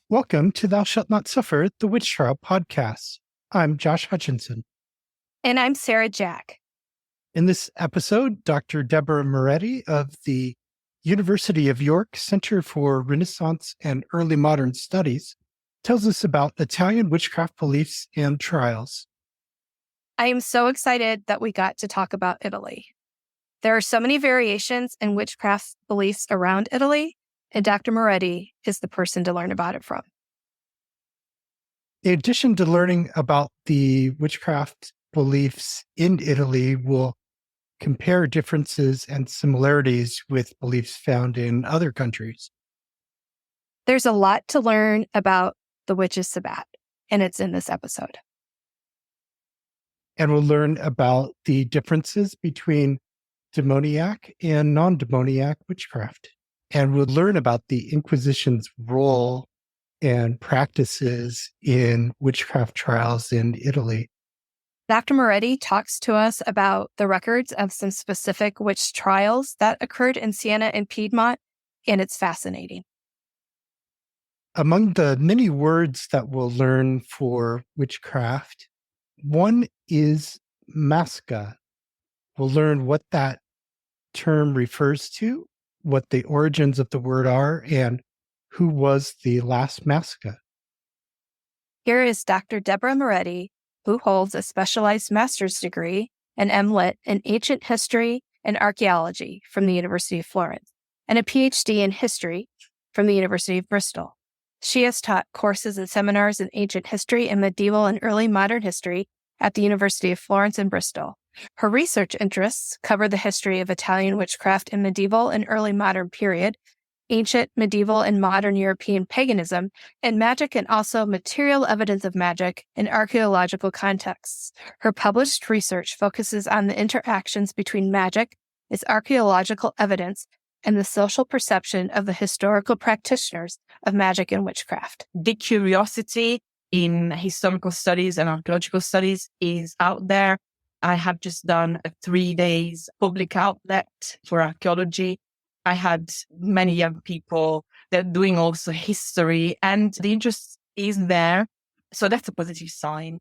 Welcome to Thou Shalt Not Suffer, the Witch Trial podcast. I'm Josh Hutchinson. And I'm Sarah Jack. In this episode, Dr. Debora Moretti of the University of York Center for Renaissance and Early Modern Studies tells us about Italian witchcraft beliefs and trials. I am so excited that we got to talk about Italy. There are so many variations in witchcraft beliefs around Italy, and Dr. Moretti is the person to learn about it from. In addition to learning about the witchcraft beliefs in Italy, we'll compare differences and similarities with beliefs found in other countries. There's a lot to learn about the witches' Sabbat, and it's in this episode. And we'll learn about the differences between demoniac and non-demoniac witchcraft. And we'll learn about the Inquisition's role and practices in witchcraft trials in Italy. Dr. Moretti talks to us about the records of some specific witch trials that occurred in Siena and Piedmont, and it's fascinating. Among the many words that we'll learn for witchcraft, one is masca. We'll learn what that term refers to, what the origins of the word are, and who was the last masca. Here is Dr. Debora Moretti, who holds a specialized master's degree, an MLit, in ancient history and archaeology from the University of Florence, and a PhD in history from the University of Bristol. She has taught courses and seminars in ancient history and medieval and early modern history at the University of Florence and Bristol. Her research interests cover the history of Italian witchcraft in medieval and early modern period, ancient, medieval, and modern European paganism, and magic, and also material evidence of magic in archaeological contexts. Her published research focuses on the interactions between magic, its archaeological evidence, and the social perception of the historical practitioners of magic and witchcraft. The curiosity in historical studies and archaeological studies is out there. I have just done a 3 days public outlet for archaeology. I had many young people that are doing also history, and the interest is there. So that's a positive sign.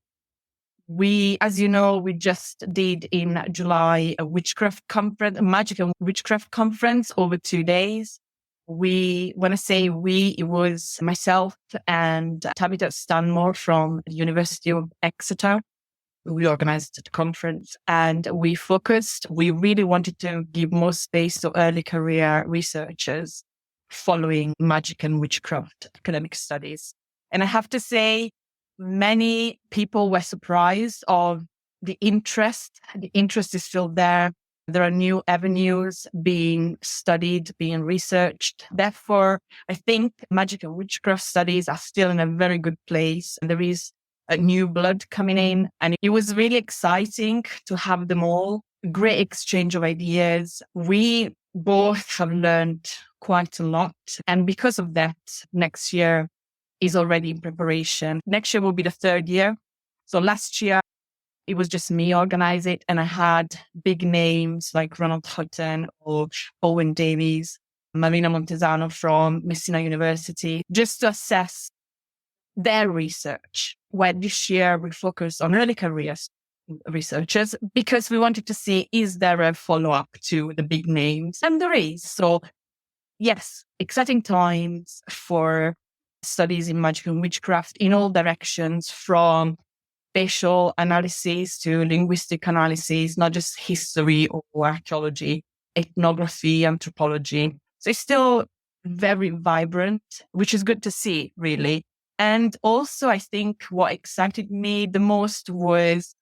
We, as you know, we just did in July a witchcraft conference, a magic and witchcraft conference over 2 days. When I say we, it was myself and Tabitha Stanmore from the University of Exeter. We organized the conference and we really wanted to give more space to early career researchers following magic and witchcraft academic studies. And I have to say, many people were surprised of the interest. The interest is still there. There are new avenues being studied, being researched. Therefore, I think magic and witchcraft studies are still in a very good place. And there is a new blood coming in. And it was really exciting to have them all. Great exchange of ideas. We both have learned quite a lot. And because of that, next year is already in preparation. Next year will be the 3rd year. So last year, it was just me organize it. And I had big names like Ronald Hutton or Owen Davies, Marina Montesano from Messina University, just to assess their research. Where this year we focused on early career researchers because we wanted to see, is there a follow-up to the big names? And there is. So yes, exciting times for studies in magic and witchcraft in all directions, from spatial analysis to linguistic analysis, not just history or archaeology, ethnography, anthropology. So it's still very vibrant, which is good to see, really. And also, I think what excited me the most was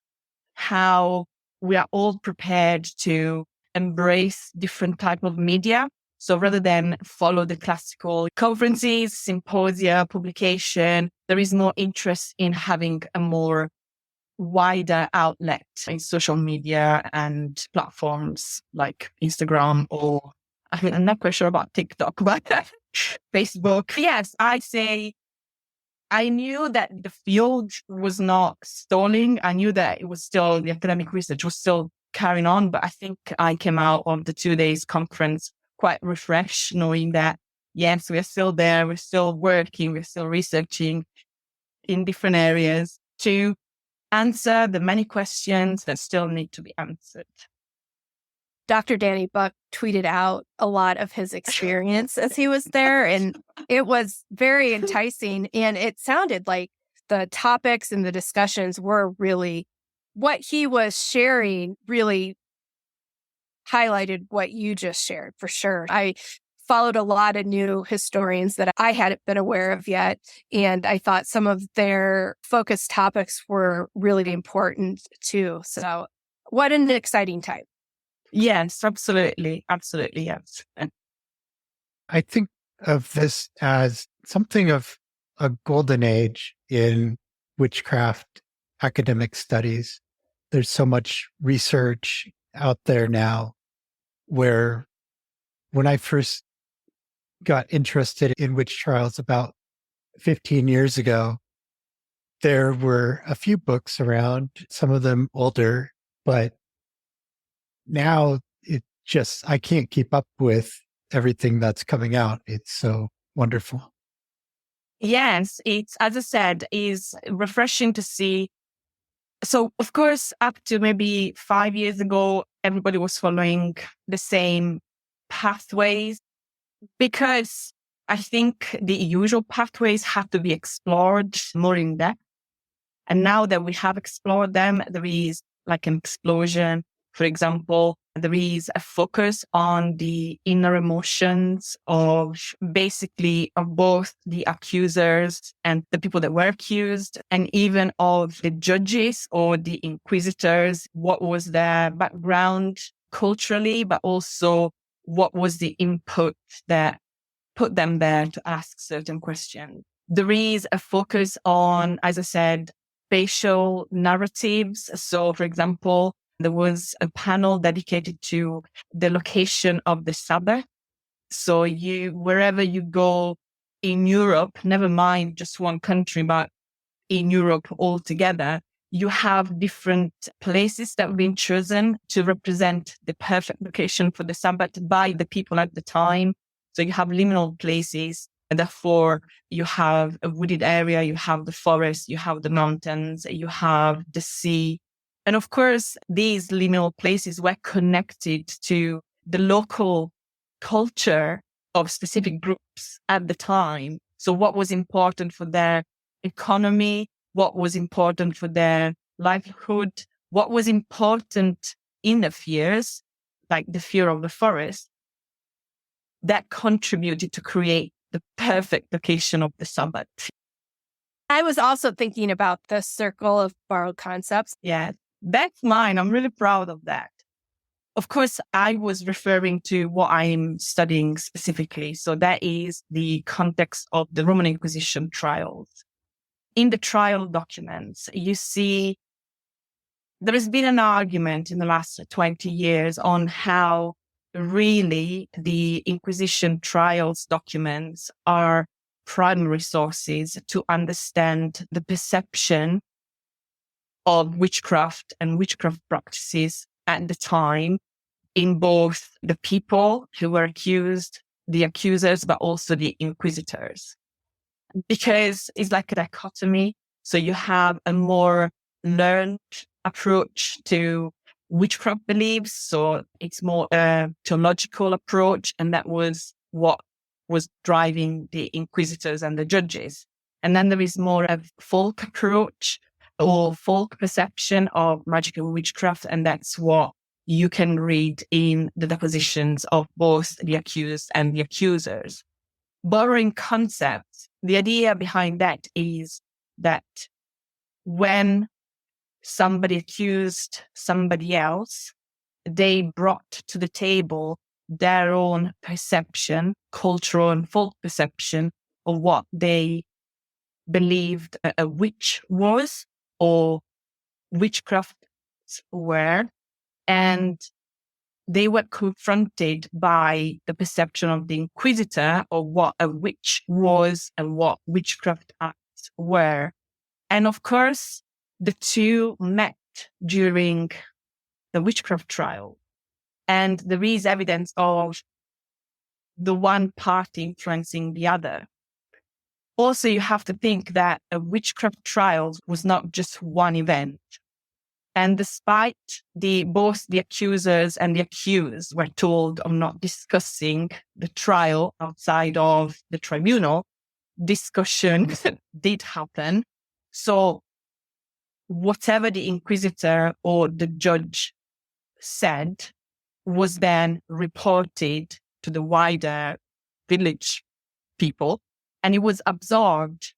how we are all prepared to embrace different type of media. So rather than follow the classical conferences, symposia, publication, there is more interest in having a more wider outlet in social media and platforms like Instagram or, I'm not quite sure about TikTok, but Facebook. Yes, I'd say I knew that the field was not stalling. I knew that it was still, the academic research was still carrying on, but I think I came out of the 2 days conference quite refreshed, knowing that yes, we're still there. We're still working. We're still researching in different areas to answer the many questions that still need to be answered. Dr. Danny Buck tweeted out a lot of his experience as he was there, and it was very enticing. And it sounded like the topics and the discussions were really what he was sharing, really highlighted what you just shared for sure. I followed a lot of new historians that I hadn't been aware of yet, and I thought some of their focused topics were really important too. So, what an exciting time. Yes, absolutely. Absolutely. Yes. I think of this as something of a golden age in witchcraft academic studies. There's so much research out there now where when I first got interested in witch trials about 15 years ago, there were a few books around, some of them older, but now I can't keep up with everything that's coming out. It's so wonderful. Yes, it's, as I said, is refreshing to see. So, of course, up to maybe 5 years ago, everybody was following the same pathways because I think the usual pathways have to be explored more in depth. And now that we have explored them, there is like an explosion. For example, there is a focus on the inner emotions of basically of both the accusers and the people that were accused, and even of the judges or the inquisitors. What was their background culturally, but also what was the input that put them there to ask certain questions. There is a focus on, as I said, spatial narratives. So, for example, there was a panel dedicated to the location of the Sabbat. So wherever you go in Europe, never mind just one country, but in Europe altogether, you have different places that have been chosen to represent the perfect location for the Sabbat by the people at the time. So you have liminal places, and therefore you have a wooded area, you have the forest, you have the mountains, you have the sea. And of course, these liminal places were connected to the local culture of specific groups at the time. So what was important for their economy, what was important for their livelihood, what was important in the fears, like the fear of the forest, that contributed to create the perfect location of the Sabbat. I was also thinking about the circle of borrowed concepts. Yeah, that's mine. I'm really proud of that. Of course, I was referring to what I'm studying specifically. So that is the context of the Roman Inquisition trials. In the trial documents, you see there has been an argument in the last 20 years on how really the Inquisition trials documents are primary sources to understand the perception of witchcraft and witchcraft practices at the time in both the people who were accused, the accusers, but also the inquisitors. Because it's like a dichotomy. So you have a more learned approach to witchcraft beliefs. So it's more a theological approach. And that was what was driving the inquisitors and the judges. And then there is more of folk approach or folk perception of magical witchcraft. And that's what you can read in the depositions of both the accused and the accusers. Borrowing concepts, the idea behind that is that when somebody accused somebody else, they brought to the table their own perception, cultural and folk perception of what they believed a witch was or witchcraft were. And they were confronted by the perception of the inquisitor of what a witch was and what witchcraft acts were. And of course, the two met during the witchcraft trial. And there is evidence of the one party influencing the other. Also, you have to think that a witchcraft trial was not just one event. And despite both the accusers and the accused were told of not discussing the trial outside of the tribunal, discussion did happen. So whatever the inquisitor or the judge said was then reported to the wider village people, and it was absorbed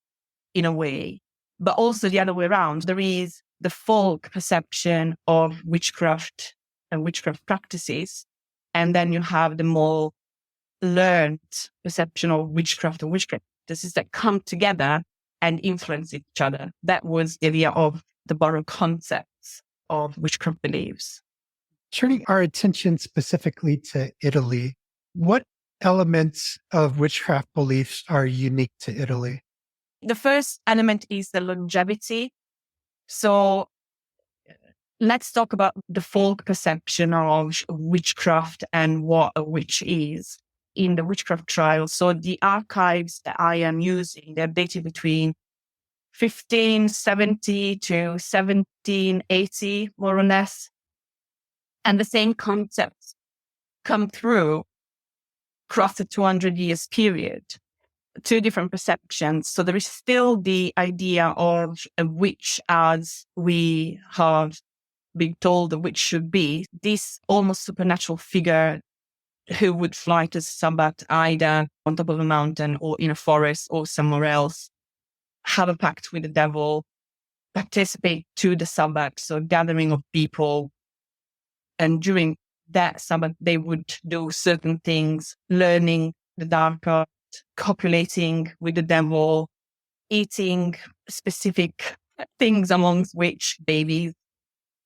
in a way. But also the other way around, there is the folk perception of witchcraft and witchcraft practices, and then you have the more learned perception of witchcraft and witchcraft practices that come together and influence each other. That was the idea of the borrowed concepts of witchcraft beliefs. Turning our attention specifically to Italy, what elements of witchcraft beliefs are unique to Italy? The first element is the longevity. So let's talk about the folk perception of witchcraft and what a witch is in the witchcraft trial. So the archives that I am using, they're dated between 1570 to 1780, more or less. And the same concepts come through across a 200 years period. Two different perceptions. So there is still the idea of a witch as we have been told a witch should be, this almost supernatural figure who would fly to Sabbat either on top of a mountain or in a forest or somewhere else, have a pact with the devil, participate to the Sabbat, so gathering of people. And during that Sabbath, they would do certain things, learning the dark art, copulating with the devil, eating specific things amongst witch babies.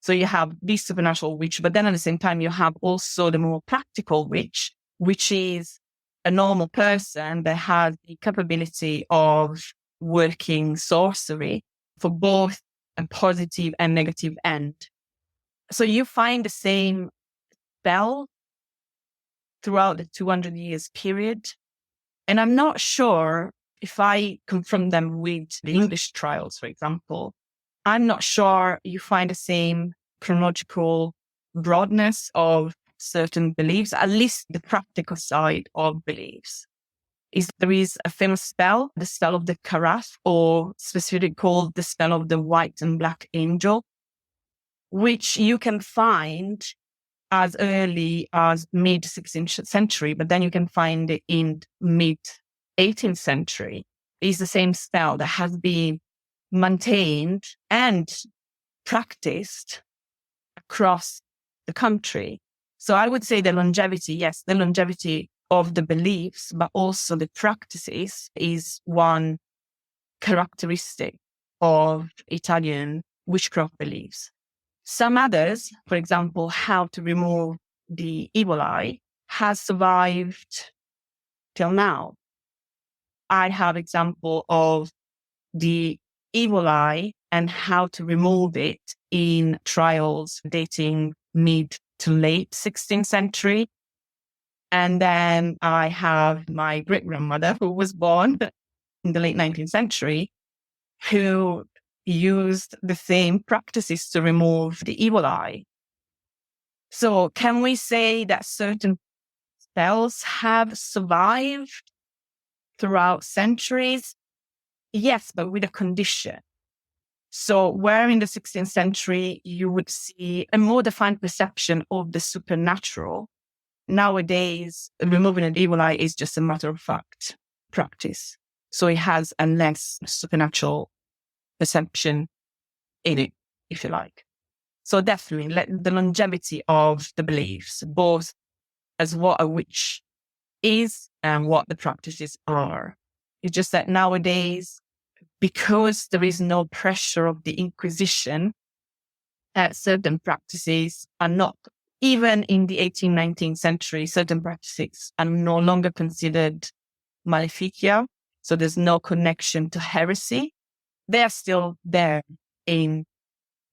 So you have this supernatural witch, but then at the same time, you have also the more practical witch, which is a normal person that has the capability of working sorcery for both a positive and negative end. So you find the same spell throughout the 200 years period. And I'm not sure if I confront them with the English trials, for example, I'm not sure you find the same chronological broadness of certain beliefs, at least the practical side of beliefs. There is a famous spell, the spell of the Karath, or specifically called the spell of the white and black angel, which you can find as early as mid-16th century, but then you can find it in mid-18th century. It's the same spell that has been maintained and practiced across the country. So I would say the longevity, yes, the longevity of the beliefs, but also the practices is one characteristic of Italian witchcraft beliefs. Some others, for example, how to remove the evil eye, has survived till now. I have example of the evil eye and how to remove it in trials dating mid to late 16th century. And then I have my great-grandmother who was born in the late 19th century, who used the same practices to remove the evil eye. So can we say that certain spells have survived throughout centuries? Yes, but with a condition. So where in the 16th century you would see a more defined perception of the supernatural, nowadays removing an evil eye is just a matter of fact practice. So it has a less supernatural perception in it, if you like. So definitely the longevity of the beliefs, both as what a witch is and what the practices are. It's just that nowadays, because there is no pressure of the Inquisition, certain practices are not, even in the 18th, 19th century, certain practices are no longer considered maleficia. So there's no connection to heresy. They are still there in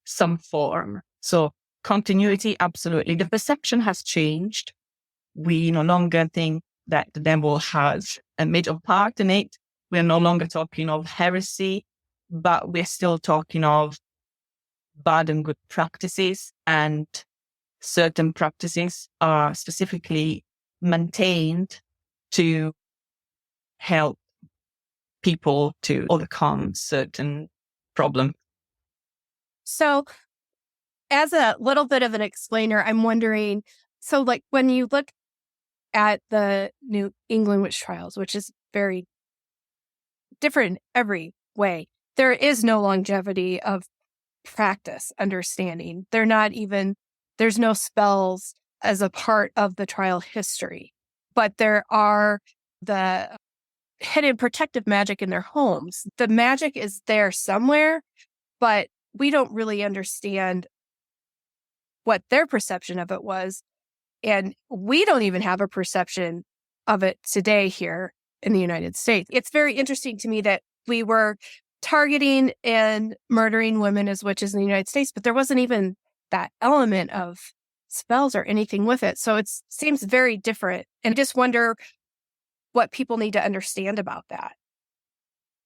some form. So continuity, absolutely. The perception has changed. We no longer think that the devil has a major part in it. We're no longer talking of heresy, but we're still talking of bad and good practices, and certain practices are specifically maintained to help people to overcome certain problems. So, as a little bit of an explainer, I'm wondering, so like when you look at the New England witch trials, which is very different in every way, there is no longevity of practice understanding. There's no spells as a part of the trial history, but there are the hidden protective magic in their homes. The magic is there somewhere, but we don't really understand what their perception of it was. And we don't even have a perception of it today here in the United States. It's very interesting to me that we were targeting and murdering women as witches in the United States, but there wasn't even that element of spells or anything with it. So it seems very different. And I just wonder what people need to understand about that.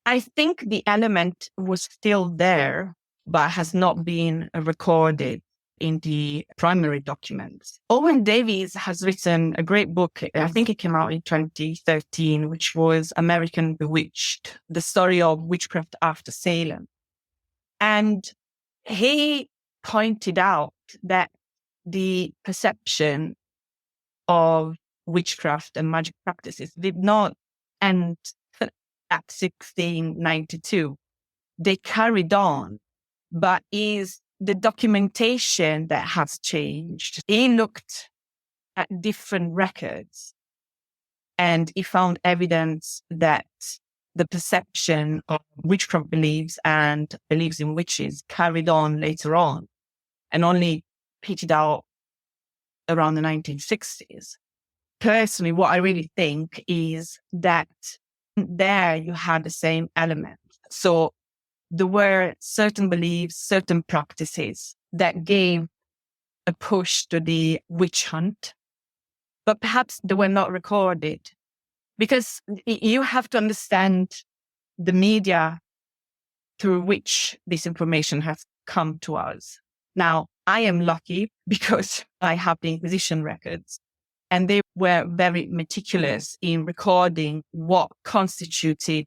I think the element was still there, but has not been recorded in the primary documents. Owen Davies has written a great book, I think it came out in 2013, which was American Bewitched, the story of witchcraft after Salem. And he pointed out that the perception of witchcraft and magic practices did not end at 1692. They carried on, but is the documentation that has changed. He looked at different records and he found evidence that the perception of witchcraft beliefs and beliefs in witches carried on later on and only petered out around the 1960s. Personally, what I really think is that there you had the same element. So there were certain beliefs, certain practices that gave a push to the witch hunt, but perhaps they were not recorded. Because you have to understand the media through which this information has come to us. Now, I am lucky because I have the Inquisition records, and they were very meticulous in recording what constituted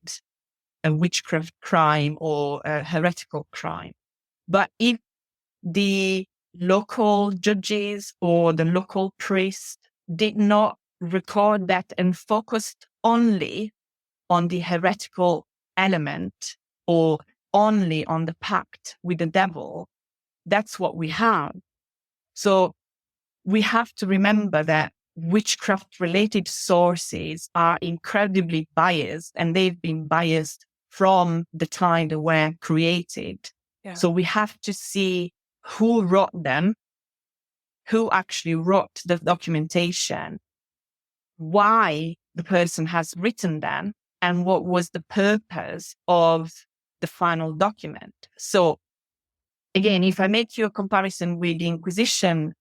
a witchcraft crime or a heretical crime. But if the local judges or the local priest did not record that and focused only on the heretical element or only on the pact with the devil, that's what we have. So we have to remember that witchcraft-related sources are incredibly biased, and they've been biased from the time they were created. Yeah. So we have to see who wrote them, who actually wrote the documentation, why the person has written them, and what was the purpose of the final document. So again, if I make you a comparison with the Inquisition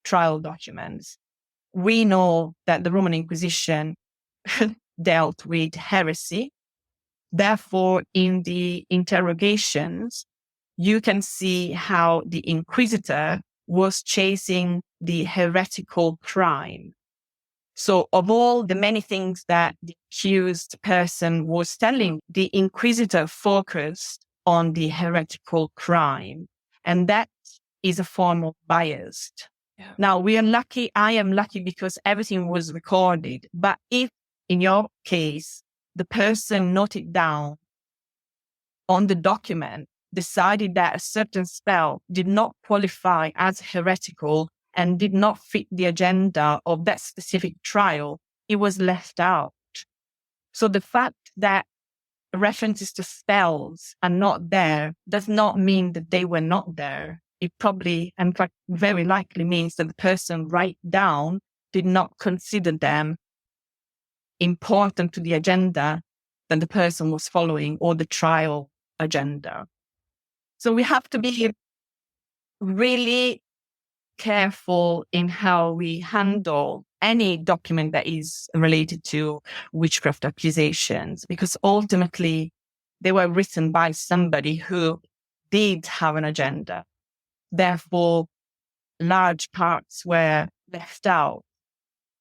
trial documents, we know that the Roman Inquisition dealt with heresy. Therefore, in the interrogations, you can see how the inquisitor was chasing the heretical crime. So of all the many things that the accused person was telling, the inquisitor focused on the heretical crime. And that is a form of bias. Yeah. Now, I am lucky because everything was recorded. But if, in your case, the person noted down on the document, decided that a certain spell did not qualify as heretical and did not fit the agenda of that specific trial, it was left out. So the fact that references to spells are not there does not mean that they were not there. It probably, in fact, very likely means that the person write down did not consider them important to the agenda that the person was following or the trial agenda. So we have to be really careful in how we handle any document that is related to witchcraft accusations, because ultimately they were written by somebody who did have an agenda. Therefore, large parts were left out.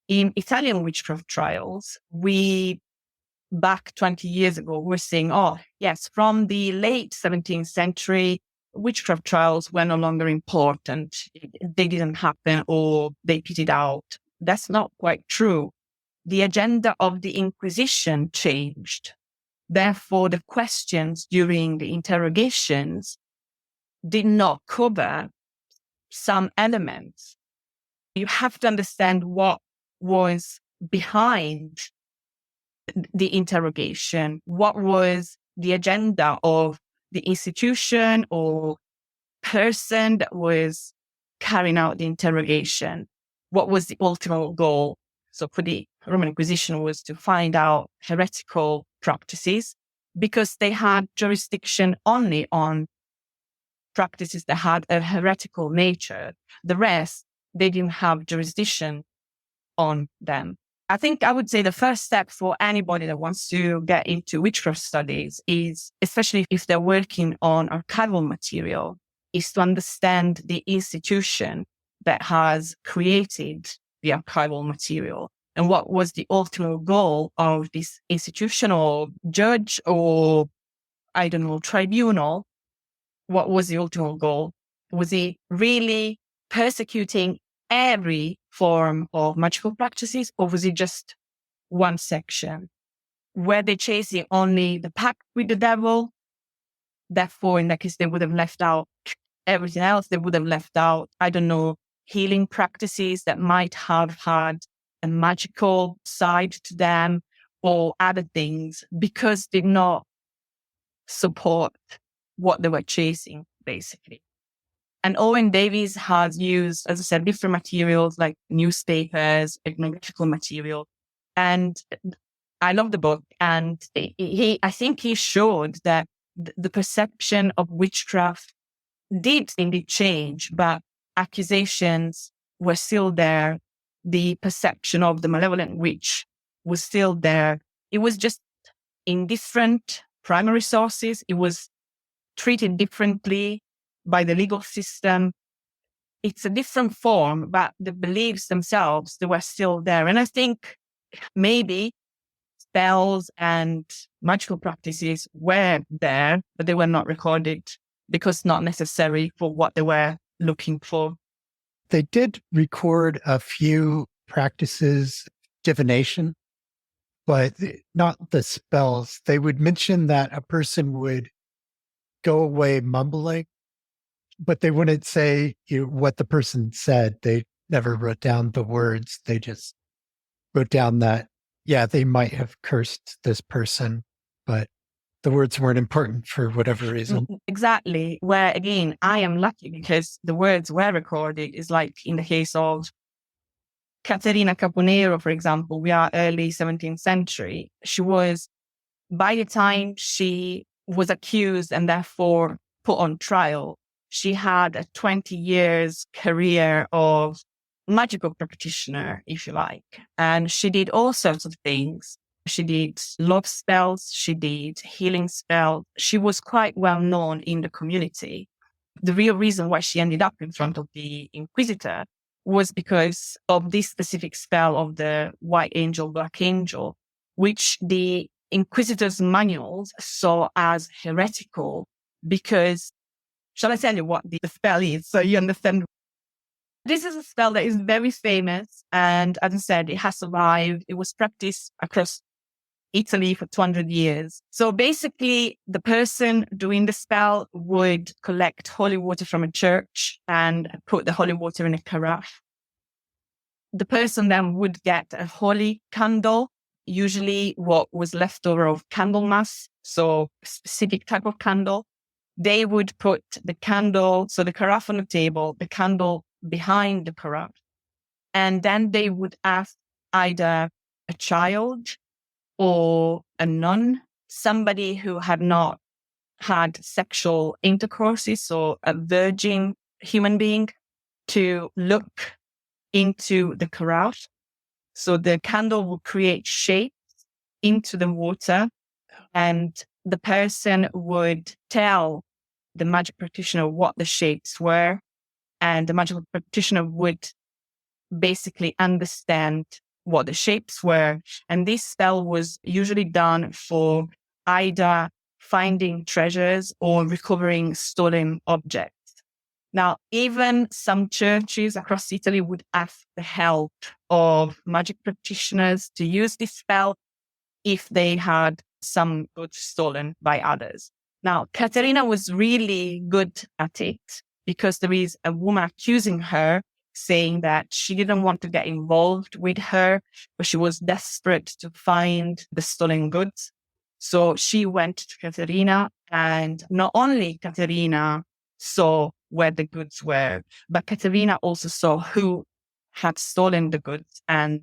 In Italian witchcraft trials, back 20 years ago, we're saying, oh, yes, from the late 17th century, witchcraft trials were no longer important. They didn't happen or they petered out. That's not quite true. The agenda of the Inquisition changed. Therefore, the questions during the interrogations did not cover some elements. You have to understand what was behind the interrogation, what was the agenda of the institution or person that was carrying out the interrogation, what was the ultimate goal. So for the Roman Inquisition was to find out heretical practices, because they had jurisdiction only on practices that had a heretical nature. The rest, they didn't have jurisdiction on them. I think I would say the first step for anybody that wants to get into witchcraft studies is, especially if they're working on archival material, is to understand the institution that has created the archival material and what was the ultimate goal of this institutional judge or, I don't know, tribunal. What was the ultimate goal? Was he really persecuting every form of magical practices, or was it just one section? Were they chasing only the pact with the devil? Therefore, in that case, they would have left out everything else. They would have left out, I don't know, healing practices that might have had a magical side to them or other things, because they did not support what they were chasing, basically. And Owen Davies has used, as I said, different materials like newspapers, ethnographical material. And I love the book. And I think he showed that the perception of witchcraft did indeed change, but accusations were still there. The perception of the malevolent witch was still there. It was just in different primary sources. It was treated differently by the legal system. It's a different form, but the beliefs themselves, they were still there. And I think maybe spells and magical practices were there, but they were not recorded because not necessary for what they were looking for. They did record a few practices, divination, but not the spells. They would mention that a person would go away mumbling, but they wouldn't say what the person said. They never wrote down the words. They just wrote down that, yeah, they might have cursed this person, but the words weren't important for whatever reason. Exactly. Where, again, I am lucky because the words were recorded. Is like in the case of Caterina Caponero, for example, we are early 17th century. She was, by the time she was accused and therefore put on trial, she had a 20 years career of magical practitioner, if you like. And she did all sorts of things. She did love spells. She did healing spells. She was quite well known in the community. The real reason why she ended up in front of the Inquisitor was because of this specific spell of the white angel, black angel, which the Inquisitor's manuals saw as heretical because, shall I tell you what the spell is so you understand? This is a spell that is very famous. And as I said, it has survived. It was practiced across Italy for 200 years. So basically, the person doing the spell would collect holy water from a church and put the holy water in a carafe. The person then would get a holy candle, usually what was left over of Candlemas, so a specific type of candle. They would put the candle, so the carafe on the table, the candle behind the carafe. And then they would ask either a child or a nun, somebody who had not had sexual intercourses, or a virgin human being, to look into the carafe. So the candle would create shapes into the water, and the person would tell the magic practitioner what the shapes were, and the magical practitioner would basically understand what the shapes were. And this spell was usually done for either finding treasures or recovering stolen objects. Now, even some churches across Italy would ask the help of magic practitioners to use this spell if they had some goods stolen by others. Now, Caterina was really good at it because there is a woman accusing her, saying that she didn't want to get involved with her, but she was desperate to find the stolen goods. So she went to Caterina, and not only Caterina saw where the goods were, but Caterina also saw who had stolen the goods. And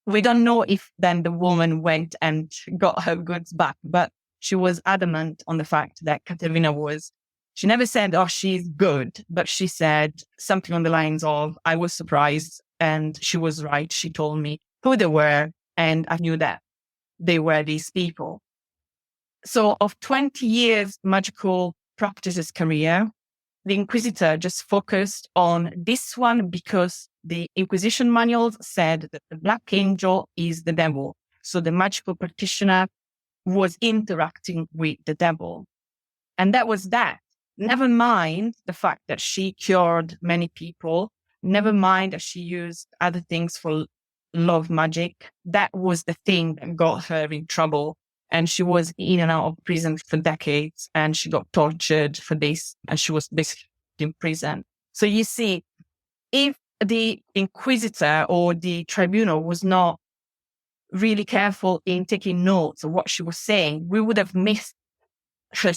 we don't know if then the woman went and got her goods back, but she was adamant on the fact that Caterina she never said, oh, she's good, but she said something on the lines of, I was surprised and she was right. She told me who they were, and I knew that they were these people. So of 20 years magical practices career, the Inquisitor just focused on this one because the Inquisition manuals said that the Black Angel is the devil. So the magical practitioner was interacting with the devil. And that was that. Never mind the fact that she cured many people. Never mind that she used other things for love magic. That was the thing that got her in trouble. And she was in and out of prison for decades, and she got tortured for this, and she was basically in prison. So you see, if the Inquisitor or the tribunal was not really careful in taking notes of what she was saying, we would have missed her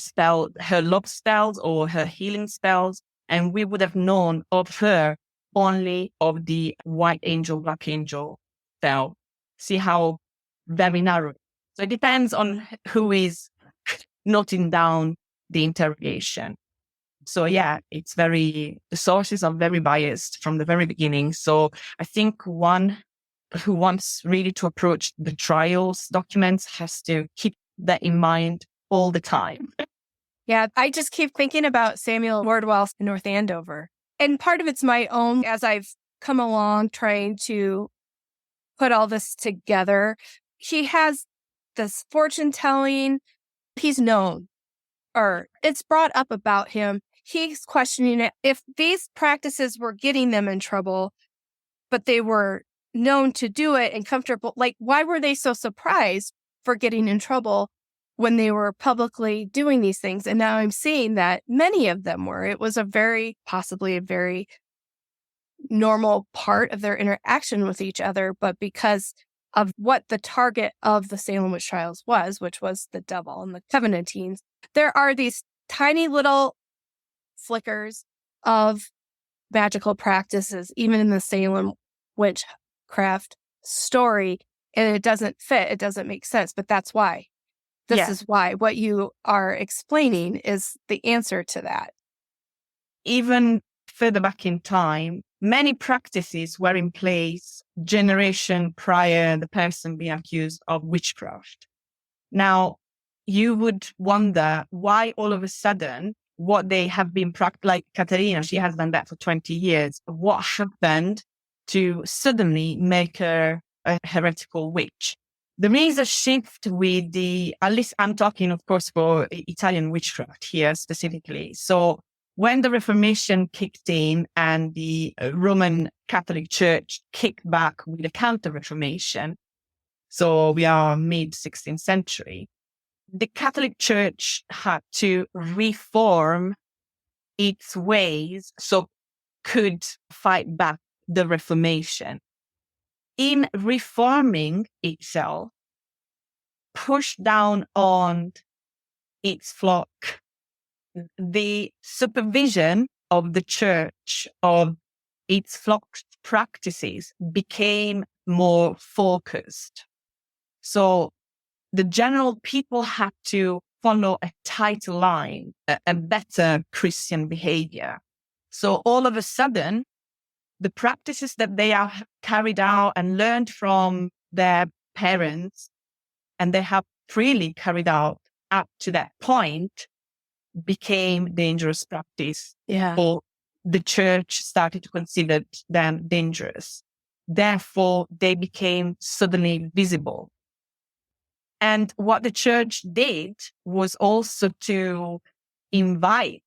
love spells or her healing spells, and we would have known of her only of the white angel, black angel spell. See how very narrow. So it depends on who is noting down the interrogation. So yeah, the sources are very biased from the very beginning. So I think one who wants really to approach the trials documents has to keep that in mind all the time. Yeah, I just keep thinking about Samuel Wardwell in North Andover. And part of it's my own, as I've come along trying to put all this together. He has this fortune telling. He's known, or it's brought up about him. He's questioning it. If these practices were getting them in trouble, but they were known to do it and comfortable, like, why were they so surprised for getting in trouble when they were publicly doing these things? And now I'm seeing that many of them were. It was possibly a very normal part of their interaction with each other, but because of what the target of the Salem witch trials was, which was the devil and the Covenantines, there are these tiny little flickers of magical practices, even in the Salem witchcraft story, and it doesn't fit. It doesn't make sense, but that's why. This is why what you are explaining is the answer to that. Even further back in time, many practices were in place generation prior the person being accused of witchcraft. Now, you would wonder why all of a sudden what they have been like Caterina, she has done that for 20 years. What happened to suddenly make her a heretical witch? There is a shift with at least I'm talking, of course, for Italian witchcraft here specifically. So when the Reformation kicked in and the Roman Catholic Church kicked back with the Counter-Reformation, so we are mid-16th century, the Catholic Church had to reform its ways so could fight back the Reformation. In reforming itself, pushed down on its flock the supervision of the church of its flock's practices became more focused. So the general people had to follow a tighter line, a better Christian behavior. So all of a sudden, the practices that they have carried out and learned from their parents, and they have freely carried out up to that point, became dangerous practice. Yeah. Or the church started to consider them dangerous. Therefore, they became suddenly visible. And what the church did was also to invite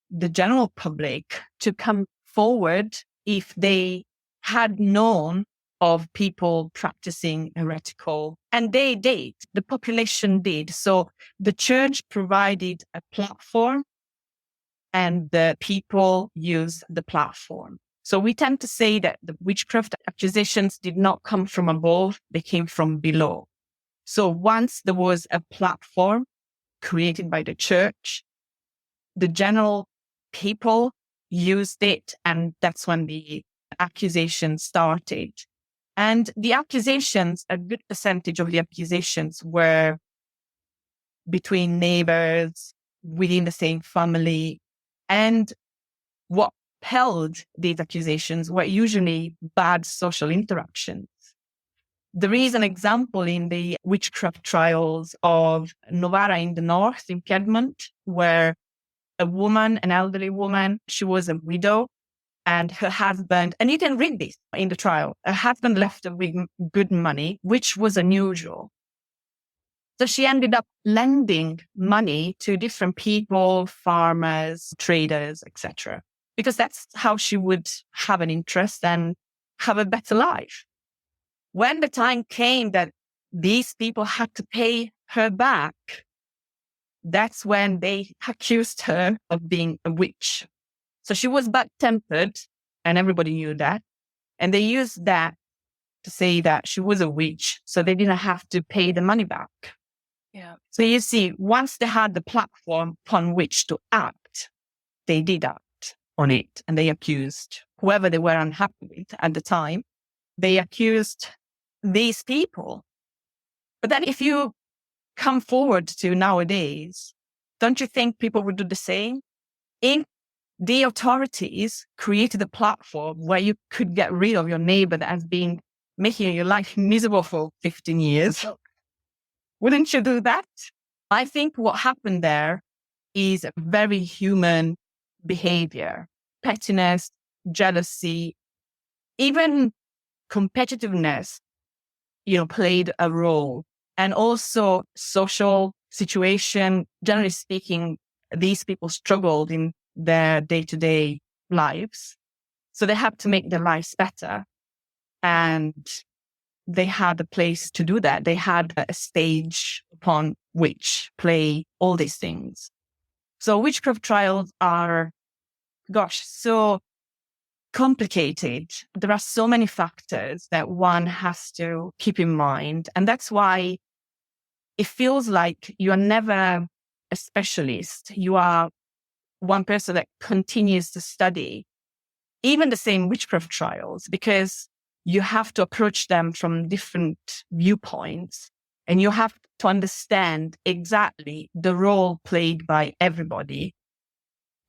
the general public to come forward if they had known of people practicing heretical. And they did. The population did. So the church provided a platform and the people used the platform. So we tend to say that the witchcraft accusations did not come from above, they came from below. So once there was a platform created by the church, the general people used it, and that's when the accusations started. And the accusations, a good percentage of the accusations were between neighbors, within the same family. And what held these accusations were usually bad social interactions. There is an example in the witchcraft trials of Novara in the north, in Piedmont, where a woman, an elderly woman, she was a widow, and her husband, and you can read this in the trial, her husband left her with good money, which was unusual. So she ended up lending money to different people, farmers, traders, etc., because that's how she would have an interest and have a better life. When the time came that these people had to pay her back, that's when they accused her of being a witch. So she was bad-tempered, and everybody knew that. And they used that to say that she was a witch, so they didn't have to pay the money back. Yeah. So you see, once they had the platform upon which to act, they did act on it, and they accused whoever they were unhappy with at the time. They accused these people. But then if you come forward to nowadays, don't you think people would do the same? If the authorities created a platform where you could get rid of your neighbor that has been making your life miserable for 15 years, wouldn't you do that? I think what happened there is very human behavior, pettiness, jealousy, even competitiveness, played a role. And also social situation, generally speaking, these people struggled in their day-to-day lives. So they had to make their lives better. And they had a place to do that. They had a stage upon which play all these things. So witchcraft trials are, so complicated. There are so many factors that one has to keep in mind. And that's why it feels like you are never a specialist. You are one person that continues to study even the same witchcraft trials, because you have to approach them from different viewpoints, and you have to understand exactly the role played by everybody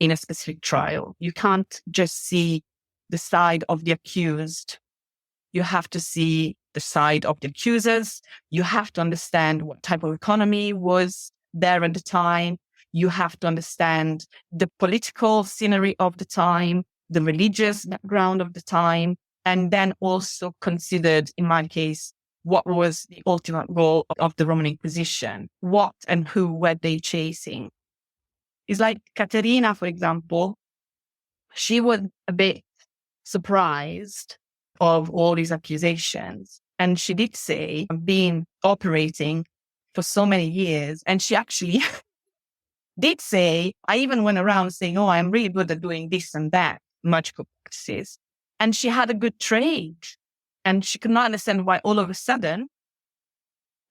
in a specific trial. You can't just see the side of the accused. You have to see the side of the accusers. You have to understand what type of economy was there at the time. You have to understand the political scenery of the time, the religious background of the time, and then also considered, in my case, what was the ultimate goal of the Roman Inquisition? What and who were they chasing? It's like Caterina, for example, she was a bit surprised of all these accusations. And she did say, I've been operating for so many years. And she actually did say, I even went around saying, oh, I'm really good at doing this and that, magical practices. And she had a good trade. And she could not understand why all of a sudden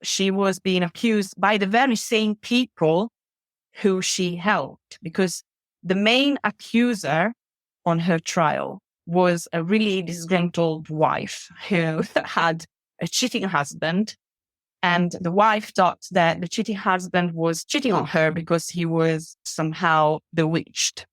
she was being accused by the very same people who she helped. Because the main accuser on her trial was a really disgruntled wife who had a cheating husband. And the wife thought that the cheating husband was cheating on her because he was somehow bewitched.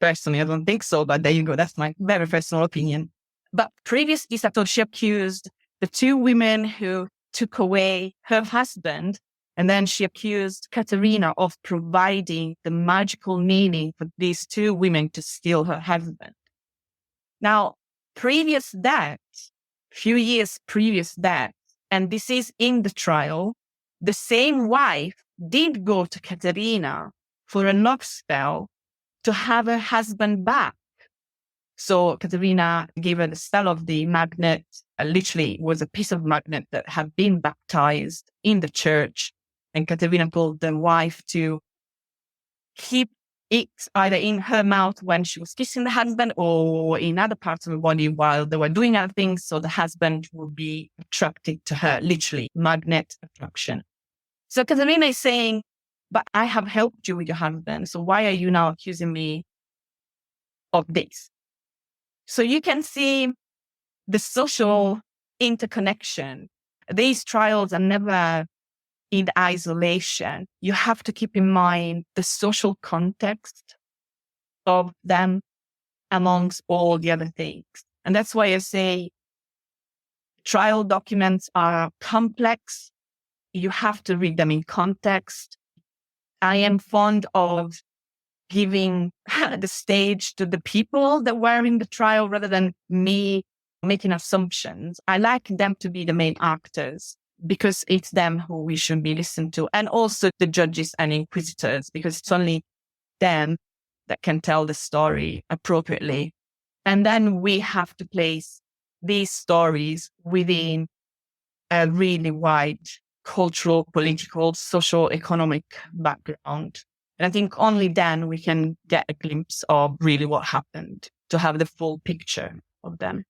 personally, I don't think so, but there you go. That's my very personal opinion. But previously, Satoshi accused the two women who took away her husband, and then she accused Katerina of providing the magical meaning for these two women to steal her husband. Now, previous that, few years previous that, and this is in the trial, the same wife did go to Katerina for a love spell to have her husband back. So Katerina gave her the spell of the magnet. Literally was a piece of magnet that had been baptized in the church. And Katerina told the wife to keep it either in her mouth when she was kissing the husband or in other parts of the body while they were doing other things. So the husband would be attracted to her, literally magnet attraction. So Katerina is saying, but I have helped you with your husband. So why are you now accusing me of this? So you can see the social interconnection. These trials are never in isolation. You have to keep in mind the social context of them amongst all the other things. And that's why I say trial documents are complex. You have to read them in context. I am fond of giving the stage to the people that were in the trial rather than me making assumptions. I like them to be the main actors because it's them who we should be listened to, and also the judges and inquisitors, because it's only them that can tell the story appropriately. And then we have to place these stories within a really wide cultural, political, social, economic background. And I think only then we can get a glimpse of really what happened to have the full picture of them.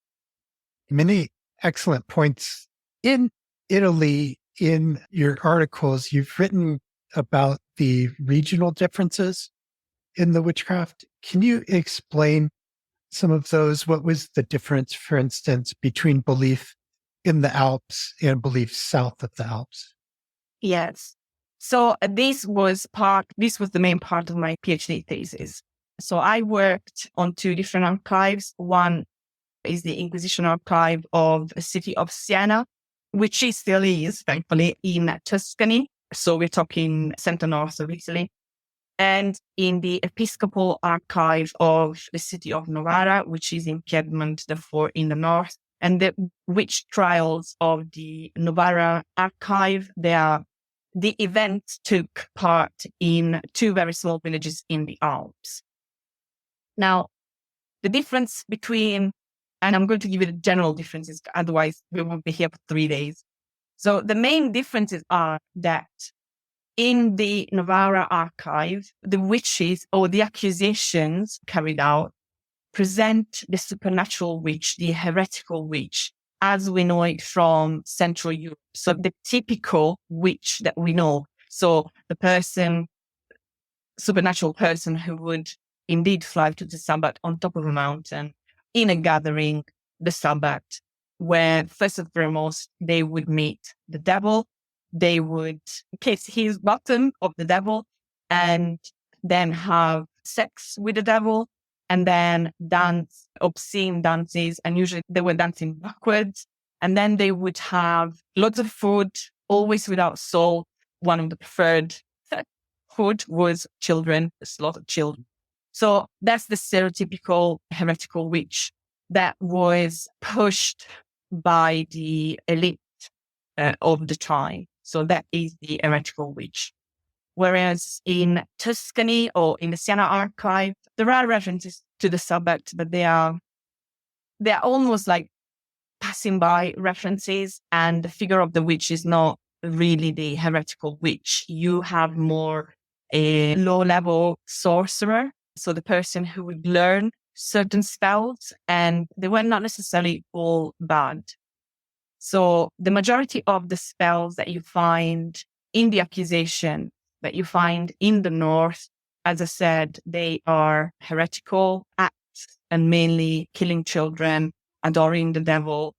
Many excellent points. In Italy, in your articles, you've written about the regional differences in the witchcraft. Can you explain some of those? What was the difference, for instance, between belief in the Alps and belief south of the Alps? Yes. So this was the main part of my PhD thesis. So I worked on two different archives. One is the Inquisition archive of the city of Siena, which it still is, thankfully, in Tuscany. So we're talking center north of Italy. And in the Episcopal archive of the city of Novara, which is in Piedmont, therefore in the north. And the witch trials of the Novara archive, the event took part in two very small villages in the Alps. Now, the difference between, and I'm going to give you the general differences, otherwise we won't be here for 3 days. So the main differences are that in the Novara archive, the witches or the accusations carried out present the supernatural witch, the heretical witch, as we know it from Central Europe. So the typical witch that we know. So the supernatural person who would indeed fly to the Sabbat on top of a mountain in a gathering, the Sabbat, where first and foremost, they would meet the devil. They would kiss his bottom of the devil and then have sex with the devil and then dance obscene dances. And usually they were dancing backwards. And then they would have lots of food, always without salt. One of the preferred food was children, slaughtered children. So that's the stereotypical heretical witch that was pushed by the elite of the time. So that is the heretical witch. Whereas in Tuscany or in the Siena archive, there are references to the Sabbat, but they are almost like passing by references, and the figure of the witch is not really the heretical witch. You have more a low-level sorcerer, so the person who would learn certain spells, and they were not necessarily all bad. So the majority of the spells that you find in the accusation, that you find in the north, as I said, they are heretical acts and mainly killing children, adoring the devil,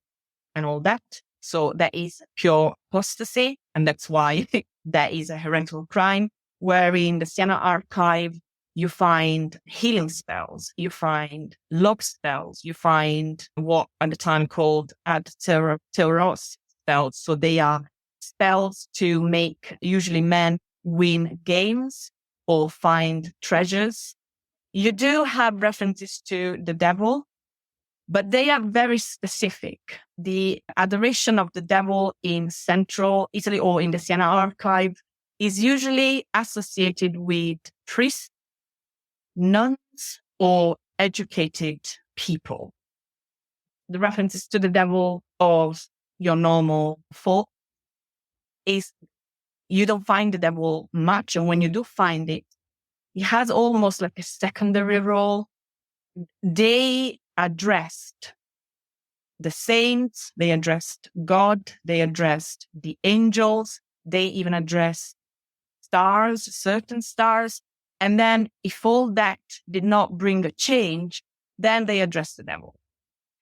and all that. So that is pure apostasy, and that's why that is a heretical crime. Where in the Siena archive, you find healing spells, you find love spells, you find what at the time called ad terroros spells. So they are spells to make usually men win games or find treasures. You do have references to the devil, but they are very specific. The adoration of the devil in central Italy or in the Siena archive is usually associated with priests, nuns, or educated people. The references to the devil of your normal folk is you don't find the devil much. And when you do find it, it has almost like a secondary role. They addressed the saints, they addressed God, they addressed the angels, they even addressed stars, certain stars. And then if all that did not bring a change, then they addressed the devil.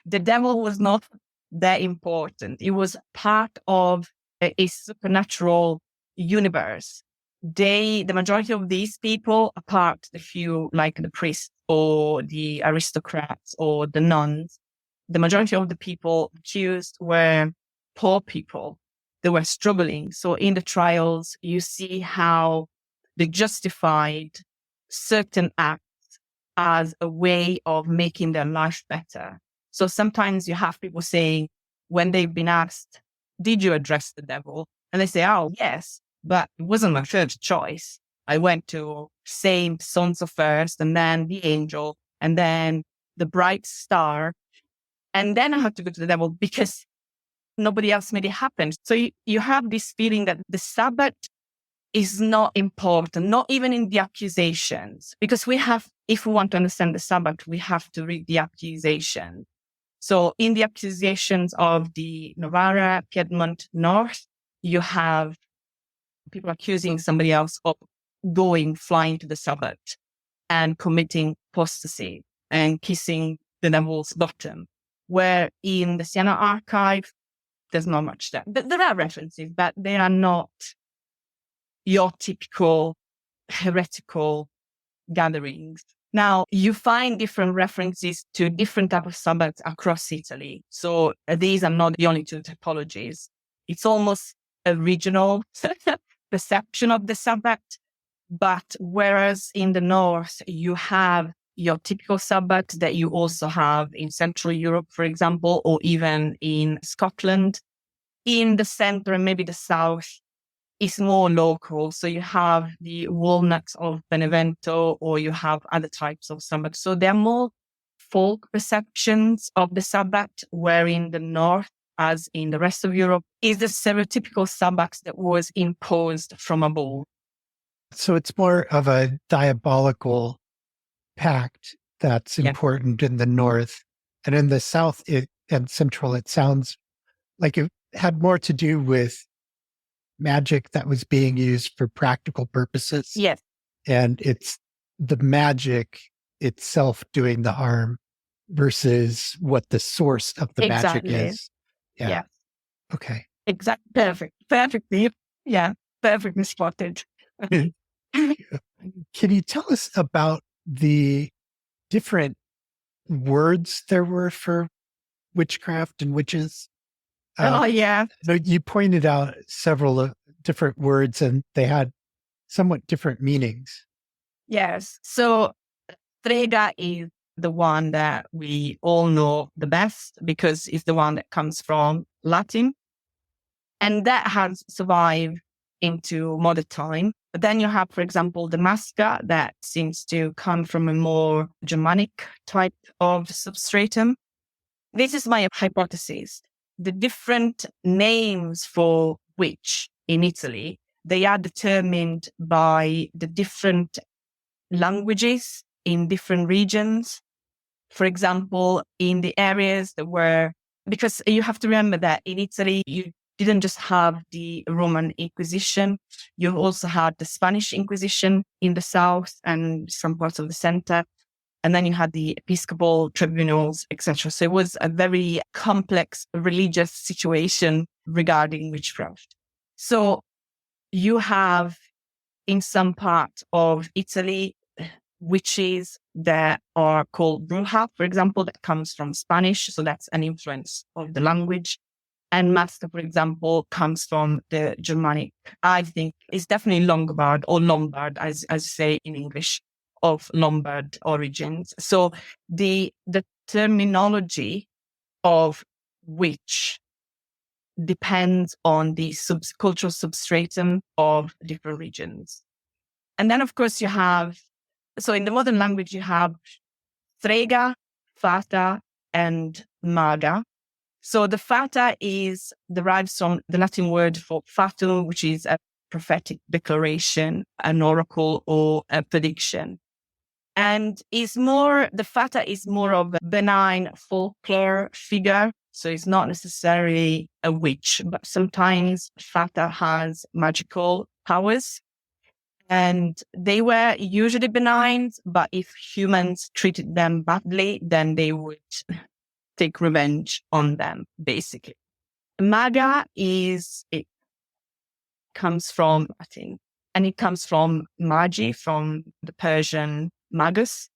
The devil was not that important. It was part of a supernatural universe. The majority of these people, apart the few like the priests or the aristocrats or the nuns, the majority of the people accused were poor people. They were struggling. So in the trials, you see how they justified certain acts as a way of making their life better. So sometimes you have people saying, when they've been asked, did you address the devil? And they say, oh, yes, but it wasn't my first choice. I went to Saint so-and-so first, and then the angel, and then the bright star. And then I had to go to the devil because nobody else made it happen. So you have this feeling that the Sabbat is not important, not even in the accusations, because if we want to understand the Sabbat, we have to read the accusation. So in the accusations of the Novara, Piedmont, North, you have people accusing somebody else of flying to the Sabbat and committing apostasy and kissing the devil's bottom. Where in the Siena archive, there's not much there. There are references, but they are not your typical heretical gatherings. Now, you find different references to different types of Sabbats across Italy. So these are not the only two typologies. It's almost a regional perception of the Sabbat. But whereas in the north, you have your typical Sabbat that you also have in Central Europe, for example, or even in Scotland. In the center and maybe the south, it's more local. So you have the walnuts of Benevento, or you have other types of Sabbat. So there are more folk perceptions of the Sabbat, where in the north, as in the rest of Europe, is the stereotypical Sabbat that was imposed from above. So it's more of a diabolical pact that's important in the north. And in the south and central, it sounds like it had more to do with magic that was being used for practical purposes. Yes. And it's the magic itself doing the harm versus what the source of the magic is. Yeah. Okay. Exactly. Perfectly. Yeah. Perfectly spotted. Can you tell us about the different words there were for witchcraft and witches? You pointed out several different words, and they had somewhat different meanings. Yes. So Strega is the one that we all know the best because it's the one that comes from Latin. And that has survived into modern time. But then you have, for example, the Masca that seems to come from a more Germanic type of substratum. This is my hypothesis. The different names for witch in Italy, they are determined by the different languages in different regions. For example, in the areas that were, because you have to remember that in Italy, you didn't just have the Roman Inquisition, you also had the Spanish Inquisition in the south and some parts of the center. And then you had the episcopal tribunals, etc. So it was a very complex religious situation regarding witchcraft. So you have in some part of Italy, witches that are called bruja, for example, that comes from Spanish. So that's an influence of the language. And master, for example, comes from the Germanic. I think it's definitely Lombard or Lombard, as you say in English, of Lombard origins. So the terminology of witch depends on the cultural substratum of different regions. And then, of course, you have, so in the modern language, you have strega, fata, and maga. So the fata derives from the Latin word for fatum, which is a prophetic declaration, an oracle, or a prediction. And the fata is more of a benign folklore figure. So it's not necessarily a witch, but sometimes fata has magical powers. And they were usually benign, but if humans treated them badly, then they would take revenge on them, basically. Maga it comes from, I think, and it comes from magi, from the Persian magus.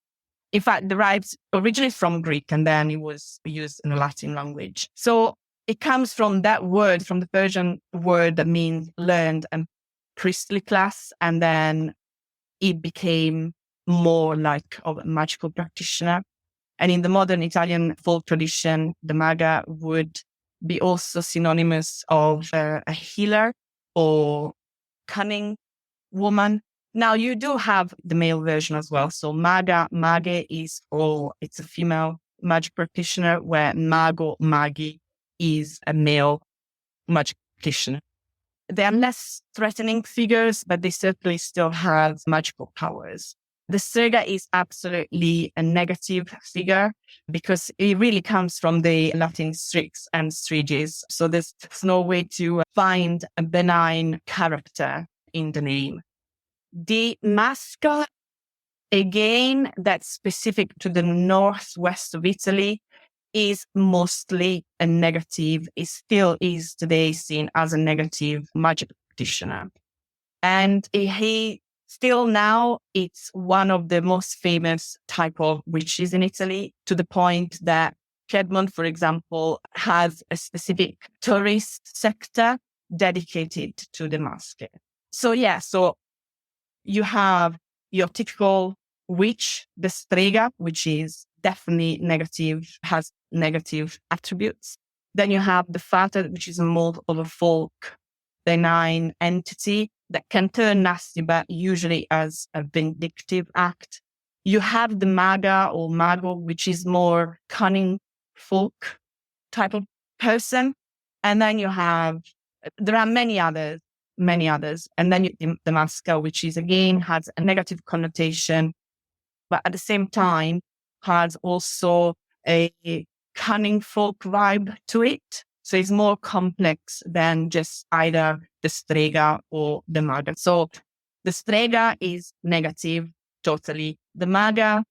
In fact, derives originally from Greek, and then it was used in the Latin language. So it comes from that word, from the Persian word that means learned and priestly class, and then it became more like of a magical practitioner. And in the modern Italian folk tradition, the maga would be also synonymous of a healer or cunning woman. Now, you do have the male version as well. So mage it's a female magic practitioner, where mago, magi is a male magic practitioner. They are less threatening figures, but they certainly still have magical powers. The strega is absolutely a negative figure because it really comes from the Latin strix and striges. So there's no way to find a benign character in the name. The masca, again, that's specific to the northwest of Italy, is mostly a negative. It still is today seen as a negative magic practitioner. And he still now, it's one of the most famous type of witches in Italy, to the point that Piedmont, for example, has a specific tourist sector dedicated to the mask. So you have your typical witch, the strega, which is definitely negative, has negative attributes. Then you have the fata, which is more of a folk, benign entity that can turn nasty, but usually as a vindictive act. You have the maga or mago, which is more cunning folk type of person. And then there are many others. And then the masca, which is again has a negative connotation, but at the same time has also a cunning folk vibe to it. So it's more complex than just either the strega or the maga. So the strega is negative, totally. The maga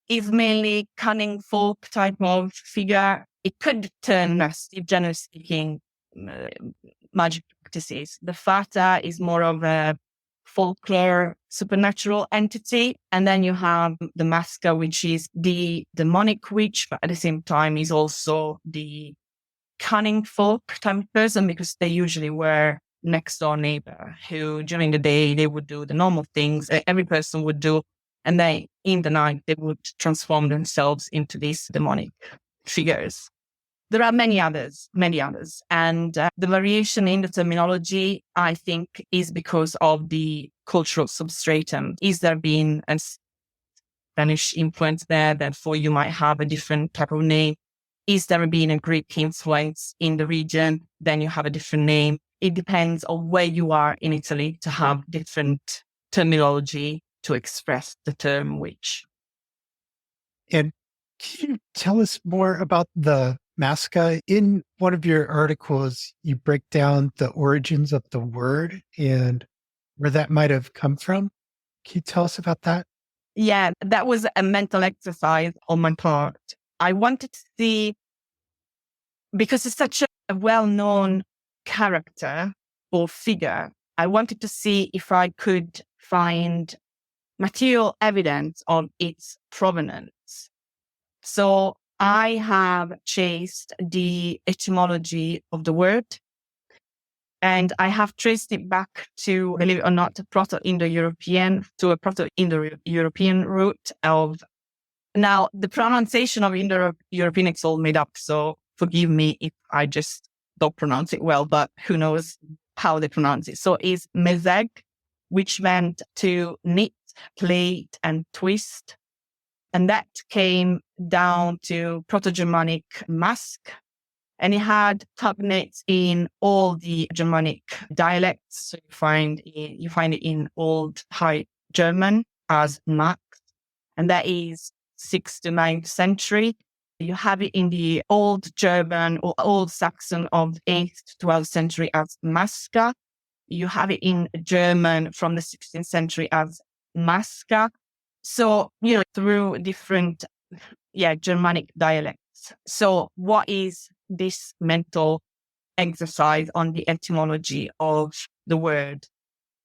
is mainly cunning folk type of figure. It could turn nasty, generally speaking, magic practices. The fata is more of a folklore, supernatural entity. And then you have the masca, which is the demonic witch, but at the same time is also the cunning folk type of person, because they usually were next door neighbor who during the day they would do the normal things every person would do. And then in the night, they would transform themselves into these demonic figures. There are many others. And the variation in the terminology, I think, is because of the cultural substratum. Is there been a Spanish influence there? Therefore, you might have a different type of name. Is there been a Greek influence in the region? Then you have a different name. It depends on where you are in Italy to have different terminology to express the term witch. And can you tell us more about the masca? In one of your articles, you break down the origins of the word and where that might have come from. Can you tell us about that? Yeah, that was a mental exercise on my part. I wanted to see, because it's such a well-known character or figure, I wanted to see if I could find material evidence of its provenance. So I have chased the etymology of the word, and I have traced it back to, believe it or not, Proto-Indo-European, to a Proto-Indo-European root of. Now, the pronunciation of Indo-European is all made up, so forgive me if I just don't pronounce it well, but who knows how they pronounce it. So it's mezeg, which meant to knit, plait, and twist. And that came down to Proto-Germanic mask. And it had cognates in all the Germanic dialects. So you find it in Old High German as max, and that is 6th to 9th century. You have it in the Old German or Old Saxon of 8th to 12th century as maska. You have it in German from the 16th century as maska. So, through different, Germanic dialects. So what is this mental exercise on the etymology of the word?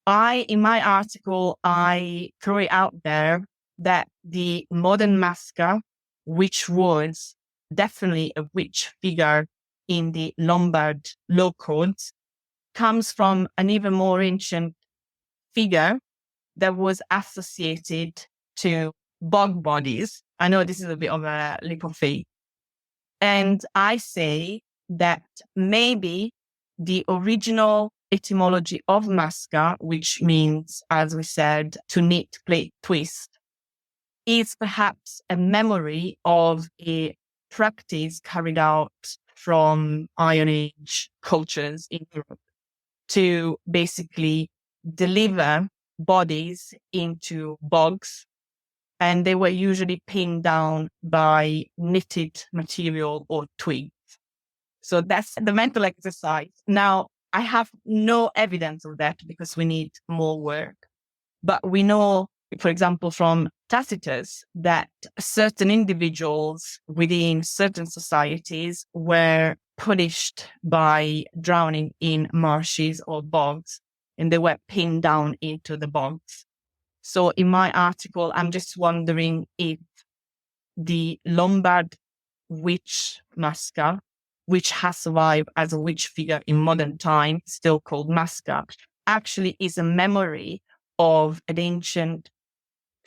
In my article, I throw it out there that the modern maska, which was definitely a witch figure in the Lombard law codes, comes from an even more ancient figure that was associated to bog bodies. I know this is a bit of a leap of faith. And I say that maybe the original etymology of maska, which means, as we said, to knit, plait, twist, is perhaps a memory of a practice carried out from Iron Age cultures in Europe to basically deliver bodies into bogs, and they were usually pinned down by knitted material or twigs. So that's the mental exercise. Now, I have no evidence of that because we need more work. But we know, for example, from Tacitus, that certain individuals within certain societies were punished by drowning in marshes or bogs, and they were pinned down into the bogs. So in my article, I'm just wondering if the Lombard witch maska, which has survived as a witch figure in modern times, still called maska, actually is a memory of an ancient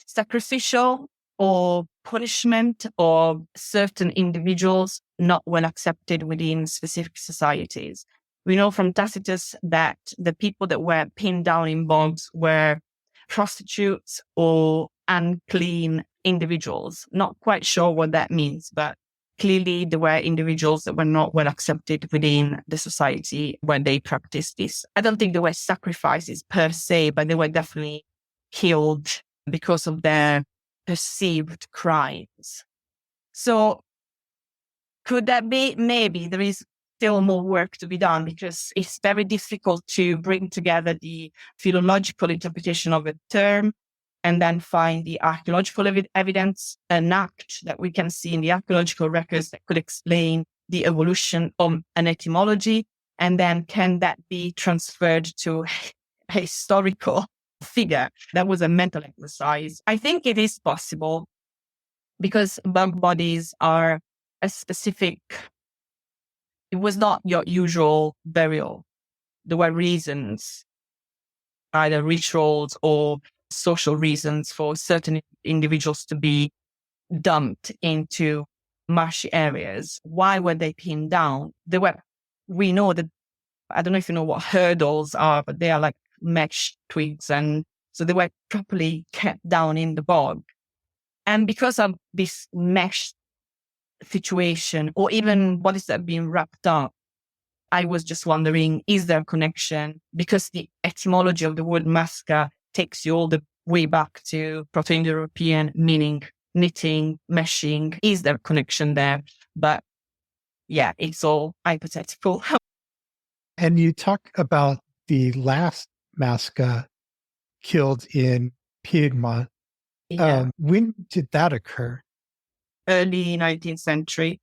sacrificial or punishment of certain individuals not well accepted within specific societies. We know from Tacitus that the people that were pinned down in bogs were prostitutes or unclean individuals. Not quite sure what that means, but clearly there were individuals that were not well accepted within the society when they practiced this. I don't think there were sacrifices per se, but they were definitely killed because of their perceived crimes. So could that be? Maybe there is still more work to be done because it's very difficult to bring together the philological interpretation of a term and then find the archaeological evidence, an act that we can see in the archaeological records that could explain the evolution of an etymology. And then can that be transferred to a historical figure? That was a mental exercise. I think it is possible because bug bodies are a specific, it was not your usual burial. There were reasons, either rituals or social reasons for certain individuals to be dumped into marshy areas. Why were they pinned down? We know that, I don't know if you know what hurdles are, but they are like mesh twigs. And so they were properly kept down in the bog. And because of this mesh situation, or even bodies that have been wrapped up, I was just wondering, is there a connection? Because the etymology of the word maska takes you all the way back to Proto-Indo-European, meaning knitting, meshing. Is there a connection there? But yeah, it's all hypothetical. And you talk about the last maska killed in Piedmont. Yeah. When did that occur? Early 19th century.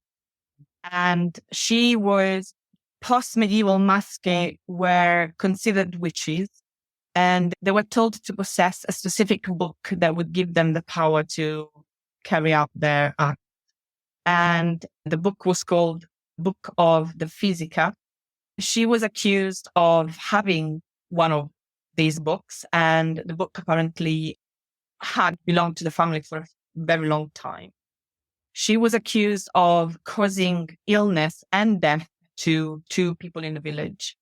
And she was, post-medieval maske were considered witches. And they were told to possess a specific book that would give them the power to carry out their act. And the book was called Book of the Physica. She was accused of having one of these books, and the book apparently had belonged to the family for a very long time. She was accused of causing illness and death to 2 people in the village.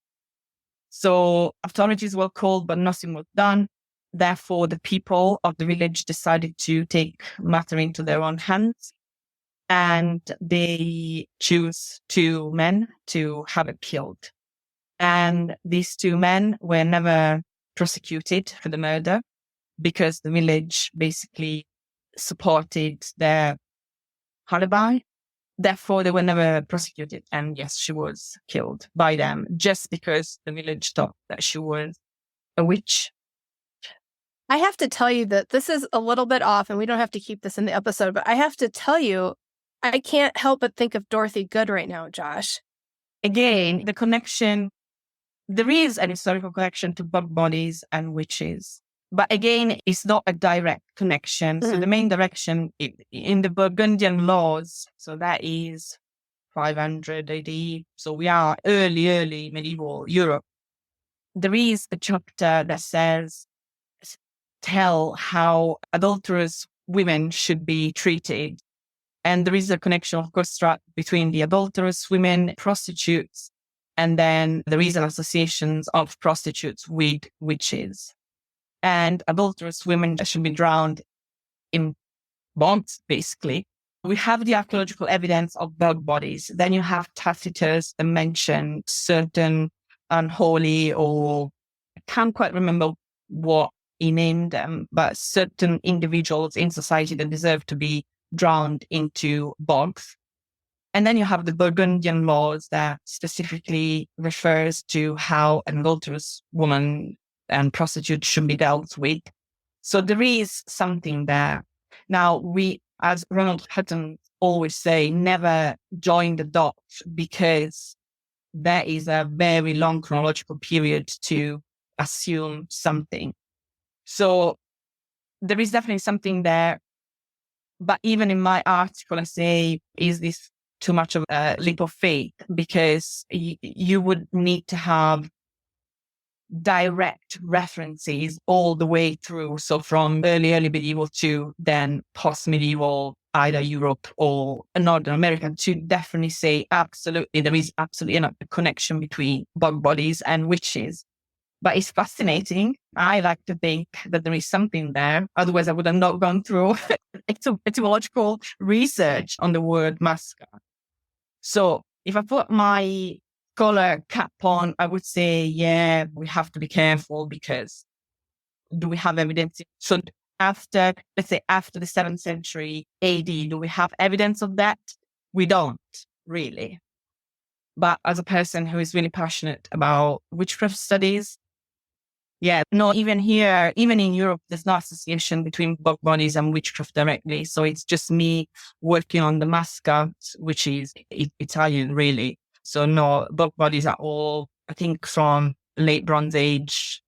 So authorities were called, but nothing was done. Therefore, the people of the village decided to take matter into their own hands, and they choose 2 men to have it killed. And these 2 men were never prosecuted for the murder because the village basically supported their alibi. Therefore, they were never prosecuted. And yes, she was killed by them just because the village thought that she was a witch. I have to tell you that this is a little bit off, and we don't have to keep this in the episode, but I have to tell you, I can't help but think of Dorothy Good right now, Josh. Again, the connection, there is an historical connection to bug bodies and witches. But again, it's not a direct connection. So the main direction in the Burgundian laws, so that is 500 AD. So we are early medieval Europe. There is a chapter that says, tell how adulterous women should be treated. And there is a connection, of course, between the adulterous women, prostitutes, and then there is an association of prostitutes with witches. And adulterous women should be drowned in bombs, basically. We have the archaeological evidence of bug bodies. Then you have Tacitus that mentioned certain unholy, or I can't quite remember what he named them, but certain individuals in society that deserve to be drowned into bogs. And then you have the Burgundian laws that specifically refers to how an adulterous woman and prostitute should be dealt with. So there is something there. Now, we, as Ronald Hutton always say, never join the dots, because there is a very long chronological period to assume something. So there is definitely something there. But even in my article, I say, is this too much of a leap of faith? Because you would need to have direct references all the way through. So from early medieval to then post-medieval, either Europe or Northern America, to definitely say absolutely there is absolutely a connection between bug bodies and witches. But it's fascinating. I like to think that there is something there. Otherwise, I would have not gone through etymological research on the word masca. So if I put my scholar cap on, I would say, yeah, we have to be careful, because do we have evidence? So after, let's say after the 7th century AD, do we have evidence of that? We don't really. But as a person who is really passionate about witchcraft studies, yeah, no, even here, even in Europe, there's no association between bug bodies and witchcraft directly. So it's just me working on the masca, which is Italian, really. So no bug bodies at all. I think from late Bronze Age,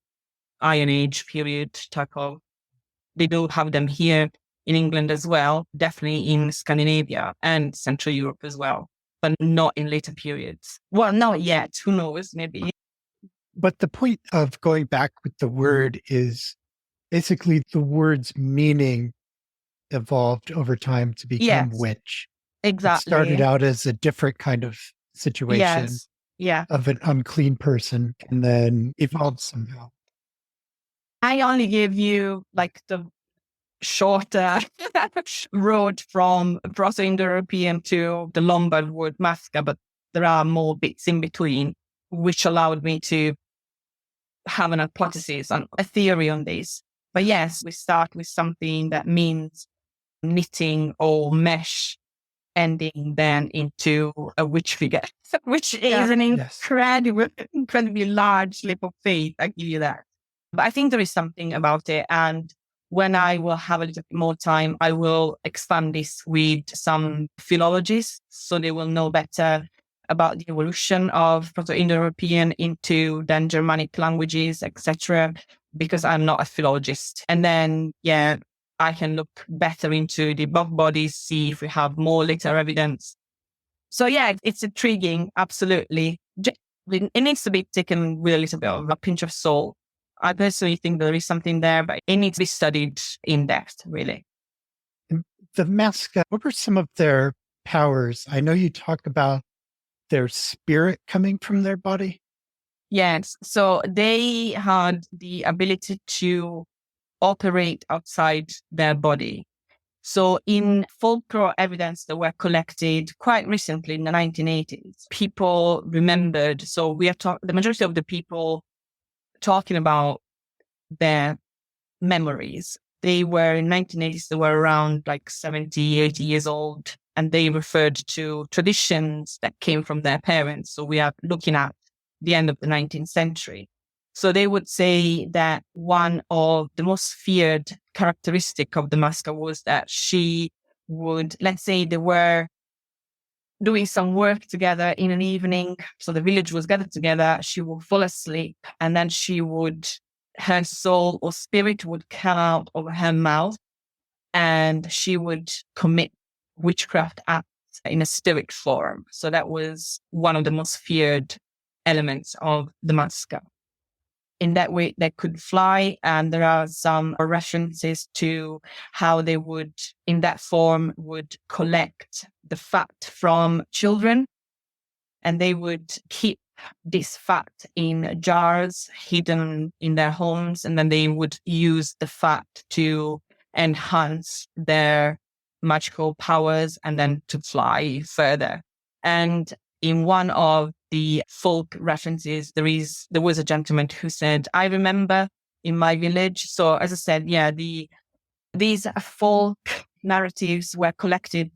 Iron Age period type of. They do have them here in England as well, definitely in Scandinavia and Central Europe as well, but not in later periods. Well, not yet. Who knows? Maybe. But the point of going back with the word is basically the word's meaning evolved over time to become witch. Exactly. It started out as a different kind of situation of an unclean person, and then evolved somehow. I only gave you like the shorter road from Proto-Indo-European to the Lombard word masca, but there are more bits in between, which allowed me to have an hypothesis and a theory on this. But yes, we start with something that means knitting or mesh, ending then into a witch figure, which is an incredibly large leap of faith. I give you that. But I think there is something about it. And when I will have a little bit more time, I will expand this with some philologists so they will know better about the evolution of Proto-Indo-European into then Germanic languages, etc. because I'm not a philologist. And then, I can look better into the above bodies, see if we have more later evidence. So it's intriguing, absolutely. It needs to be taken with a little bit of a pinch of salt. I personally think there is something there, but it needs to be studied in depth, really. The Masca, what were some of their powers? I know you talk about their spirit coming from their body. Yes. So they had the ability to operate outside their body. So in folklore evidence that were collected quite recently in the 1980s, people remembered. So we have the majority of the people talking about their memories. They were in 1980s, they were around like 70, 80 years old, and they referred to traditions that came from their parents. So we are looking at the end of the 19th century. So they would say that one of the most feared characteristic of the Masca was that she would, let's say they were doing some work together in an evening. So the village was gathered together. She would fall asleep, and then her soul or spirit would come out of her mouth, and she would commit witchcraft acts in a spirit form. So that was one of the most feared elements of the Masca. In that way, they could fly, and there are some references to how they would, in that form, would collect the fat from children, and they would keep this fat in jars hidden in their homes, and then they would use the fat to enhance their magical powers and then to fly further. And in one of the folk references, there was a gentleman who said, "I remember in my village." So as I said, these folk narratives were collected,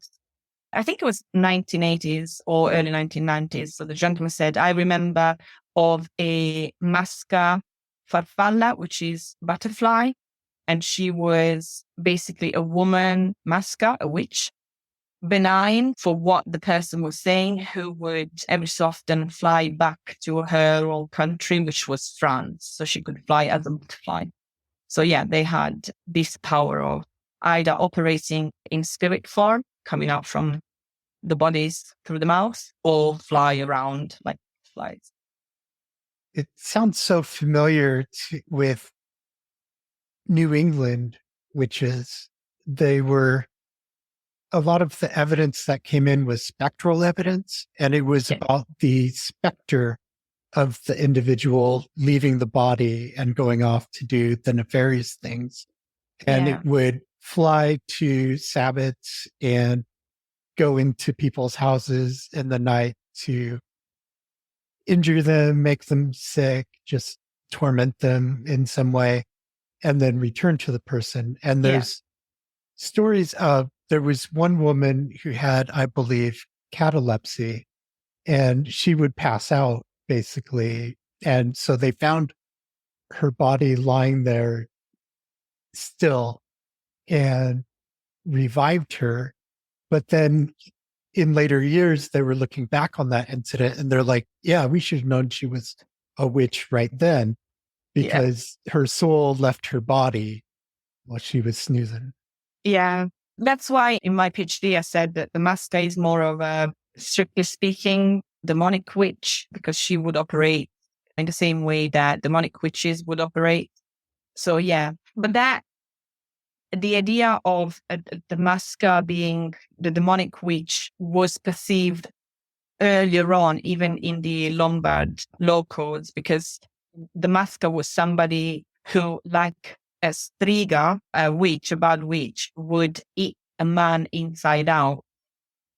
I think it was 1980s or early 1990s. So the gentleman said, "I remember of a Masca farfalla, which is butterfly. And she was basically a woman Masca, a witch, benign for what the person was saying, who would every so often fly back to her old country, which was France. So she could fly as a butterfly." So they had this power of either operating in spirit form, coming out from the bodies through the mouth, or fly around like flies. It sounds so familiar with New England witches. A lot of the evidence that came in was spectral evidence, and it was about the specter of the individual leaving the body and going off to do the nefarious things. And it would fly to Sabbats and go into people's houses in the night to injure them, make them sick, just torment them in some way, and then return to the person. And there's stories of, there was one woman who had, I believe, catalepsy, and she would pass out basically. And so they found her body lying there still and revived her. But then in later years, they were looking back on that incident and they're like, yeah, we should have known she was a witch right then, because her soul left her body while she was snoozing. Yeah. That's why in my PhD, I said that the Masca is more of a, strictly speaking, demonic witch, because she would operate in the same way that demonic witches would operate. So but the idea of the Masca being the demonic witch was perceived earlier on, even in the Lombard law codes, because the Masca was somebody who, like a striga, a witch, a bad witch, would eat a man inside out.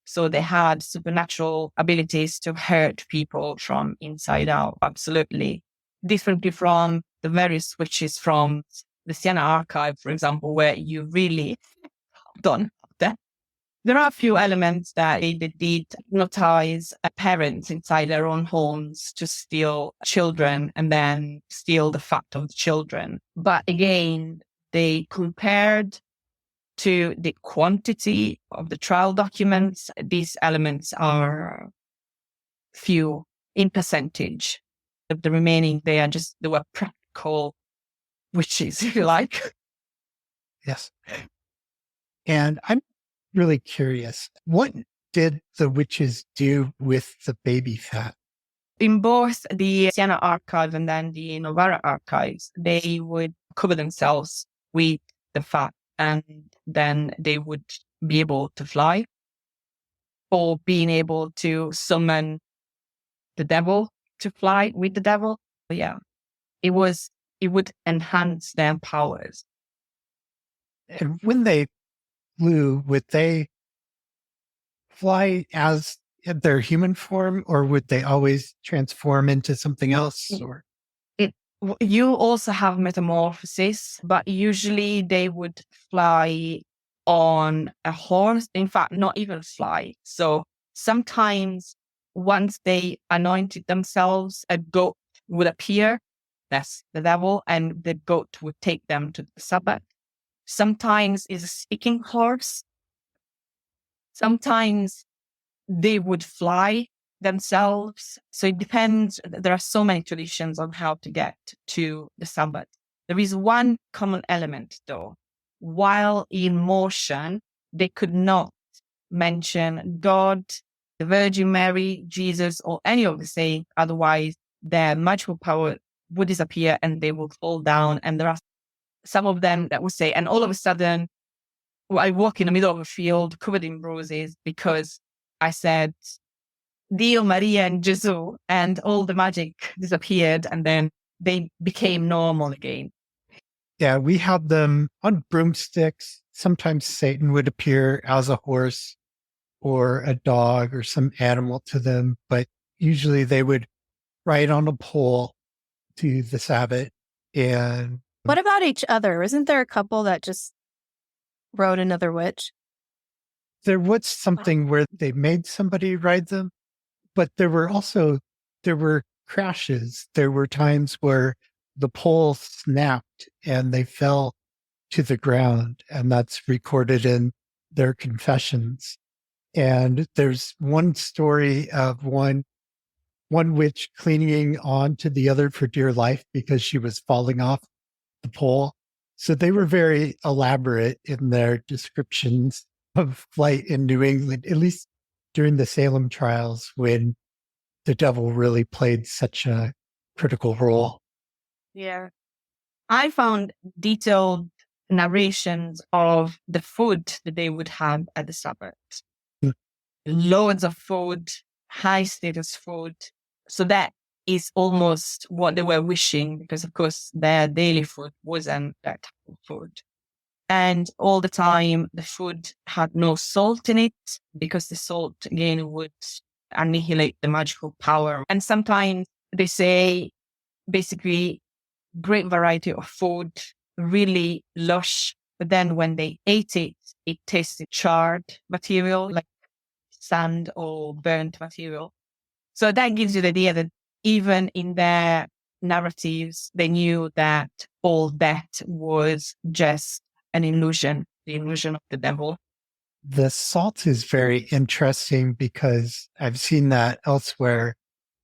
So they had supernatural abilities to hurt people from inside out, absolutely. Differently from the various witches from the Siena archive, for example, where you really don't that. There are a few elements that they did hypnotize parents inside their own homes to steal children and then steal the fat of the children. But again, they compared to the quantity of the trial documents. These elements are few in percentage. Of the remaining, they were practical witches, if you like. Yes. And I'm really curious, what did the witches do with the baby fat? In both the Siena archive and then the Novara archives, they would cover themselves with the fat, and then they would be able to fly, or being able to summon the devil to fly with the devil. But yeah, it would enhance their powers. And when they flew, would they fly as their human form, or would they always transform into something else? Or You also have metamorphosis, but usually they would fly on a horse. In fact, not even fly. So sometimes once they anointed themselves, a goat would appear. That's the devil, and the goat would take them to the Sabbat. Sometimes it's a speaking horse. Sometimes they would fly themselves. So it depends. There are so many traditions on how to get to the Sabbat. There is one common element, though. While in motion, they could not mention God, the Virgin Mary, Jesus, or any of the saints. Otherwise, their magical power would disappear and they would fall down. And there are some of them that would say, and all of a sudden, I walk in the middle of a field covered in bruises because I said, Dio, Maria, and Jesus, and all the magic disappeared, and then they became normal again. yeah, we had them on broomsticks. Sometimes Satan would appear as a horse or a dog or some animal to them, but usually they would ride on a pole to the Sabbath. And What about each other? Isn't there a couple that just rode another witch? there was something where they made somebody ride them, but there were crashes. There were times where the pole snapped and they fell to the ground, and that's recorded in their confessions. And there's one story of one witch clinging on to the other for dear life because she was falling off the pole. So they were very elaborate in their descriptions of flight in New England, at least during the Salem trials, when the devil really played such a critical role. Yeah. I found detailed narrations of the food that they would have at the Sabbath. Hmm. Loads of food, high status food. So that is almost what they were wishing, because of course their daily food wasn't that type of food. And all the time the food had no salt in it, because the salt again would annihilate the magical power. And sometimes they say basically great variety of food, really lush. But then when they ate it, it tasted charred material, like sand or burnt material. So that gives you the idea that even in their narratives, they knew that all that was just an illusion, the illusion of the devil. The salt is very interesting because I've seen that elsewhere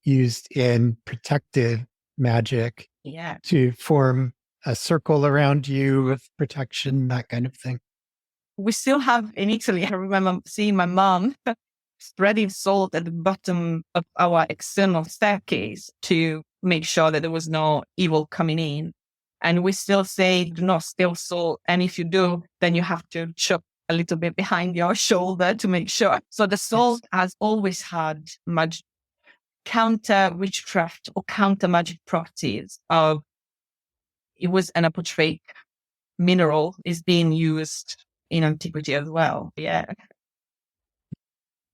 used in protective magic Yeah. to form a circle around you with protection, that kind of thing. We still have in Italy, I remember seeing my mom spreading salt at the bottom of our external staircase to make sure that there was no evil coming in. And we still say, do not steal salt. And if you do, then you have to chop a little bit behind your shoulder to make sure. So the salt has always had counter witchcraft or counter magic properties of, it was an apothecary mineral is being used in antiquity as well. Yeah.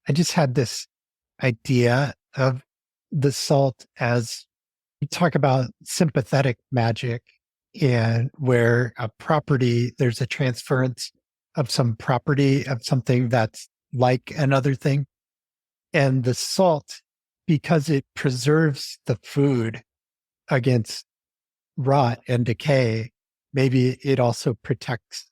I just had this idea of the salt as you talk about sympathetic magic, and where a property, there's a transference of some property of something that's like another thing. And the salt, because it preserves the food against rot and decay, maybe it also protects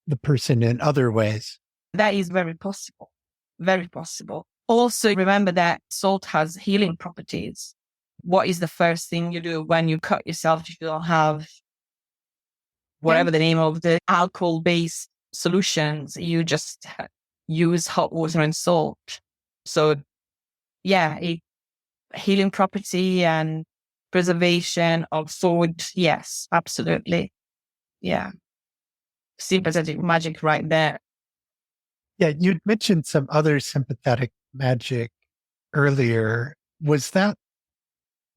the person in other ways. That is very possible. Very possible. Also, remember that salt has healing properties. What is the first thing you do when you cut yourself if you don't have whatever the name of the alcohol-based solutions, you just use hot water and salt. So yeah, healing property and preservation of food. Yes, absolutely. Yeah. Sympathetic magic right there. Yeah, you'd mentioned some other sympathetic magic earlier. Was that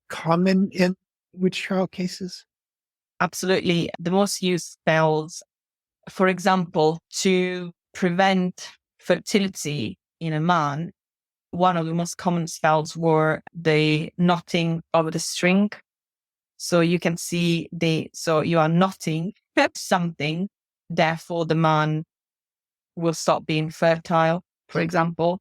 common in witch trial cases? Absolutely. The most used spells, for example, to prevent fertility in a man, one of the most common spells were the knotting of the string. So you can see so you are knotting something, therefore the man will stop being fertile, for example.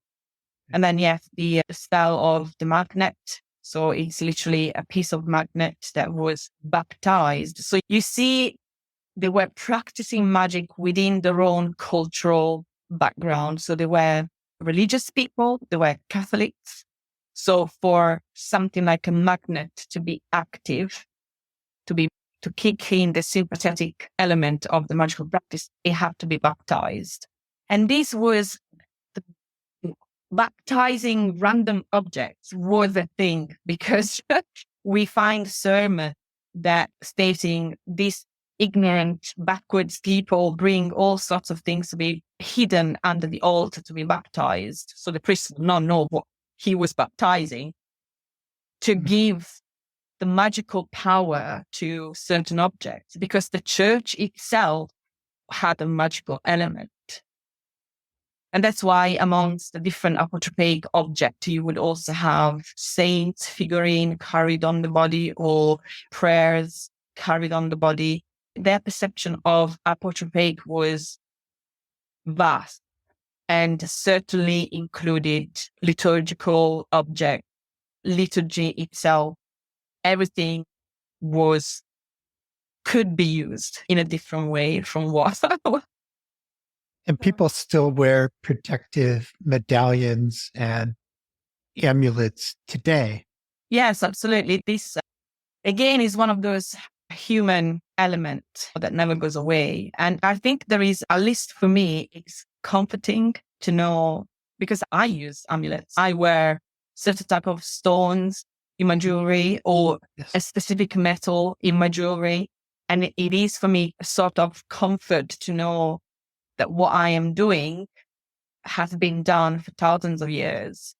And then, yes, the spell of the magnet. So it's literally a piece of magnet that was baptized. So you see, they were practicing magic within their own cultural background. So they were religious people, they were Catholics. So for something like a magnet to be active, to kick in the sympathetic element of the magical practice, it had to be baptized. And this was baptizing random objects was a thing, because we find sermon that stating these ignorant, backwards people bring all sorts of things to be hidden under the altar to be baptized. So the priest would not know what he was baptizing, to give the magical power to certain objects, because the church itself had a magical element. And that's why amongst the different apotropaic objects, you would also have saints figurine carried on the body, or prayers carried on the body. Their perception of apotropaic was vast and certainly included liturgical objects, liturgy itself. Everything could be used in a different way from what. And people still wear protective medallions and amulets today. Yes, absolutely. This, again, is one of those human elements that never goes away. And I think there is, at least for me, it's comforting to know, because I use amulets. I wear certain type of stones in my jewelry, or a specific metal in my jewelry. And it is for me a sort of comfort to know that what I am doing has been done for thousands of years.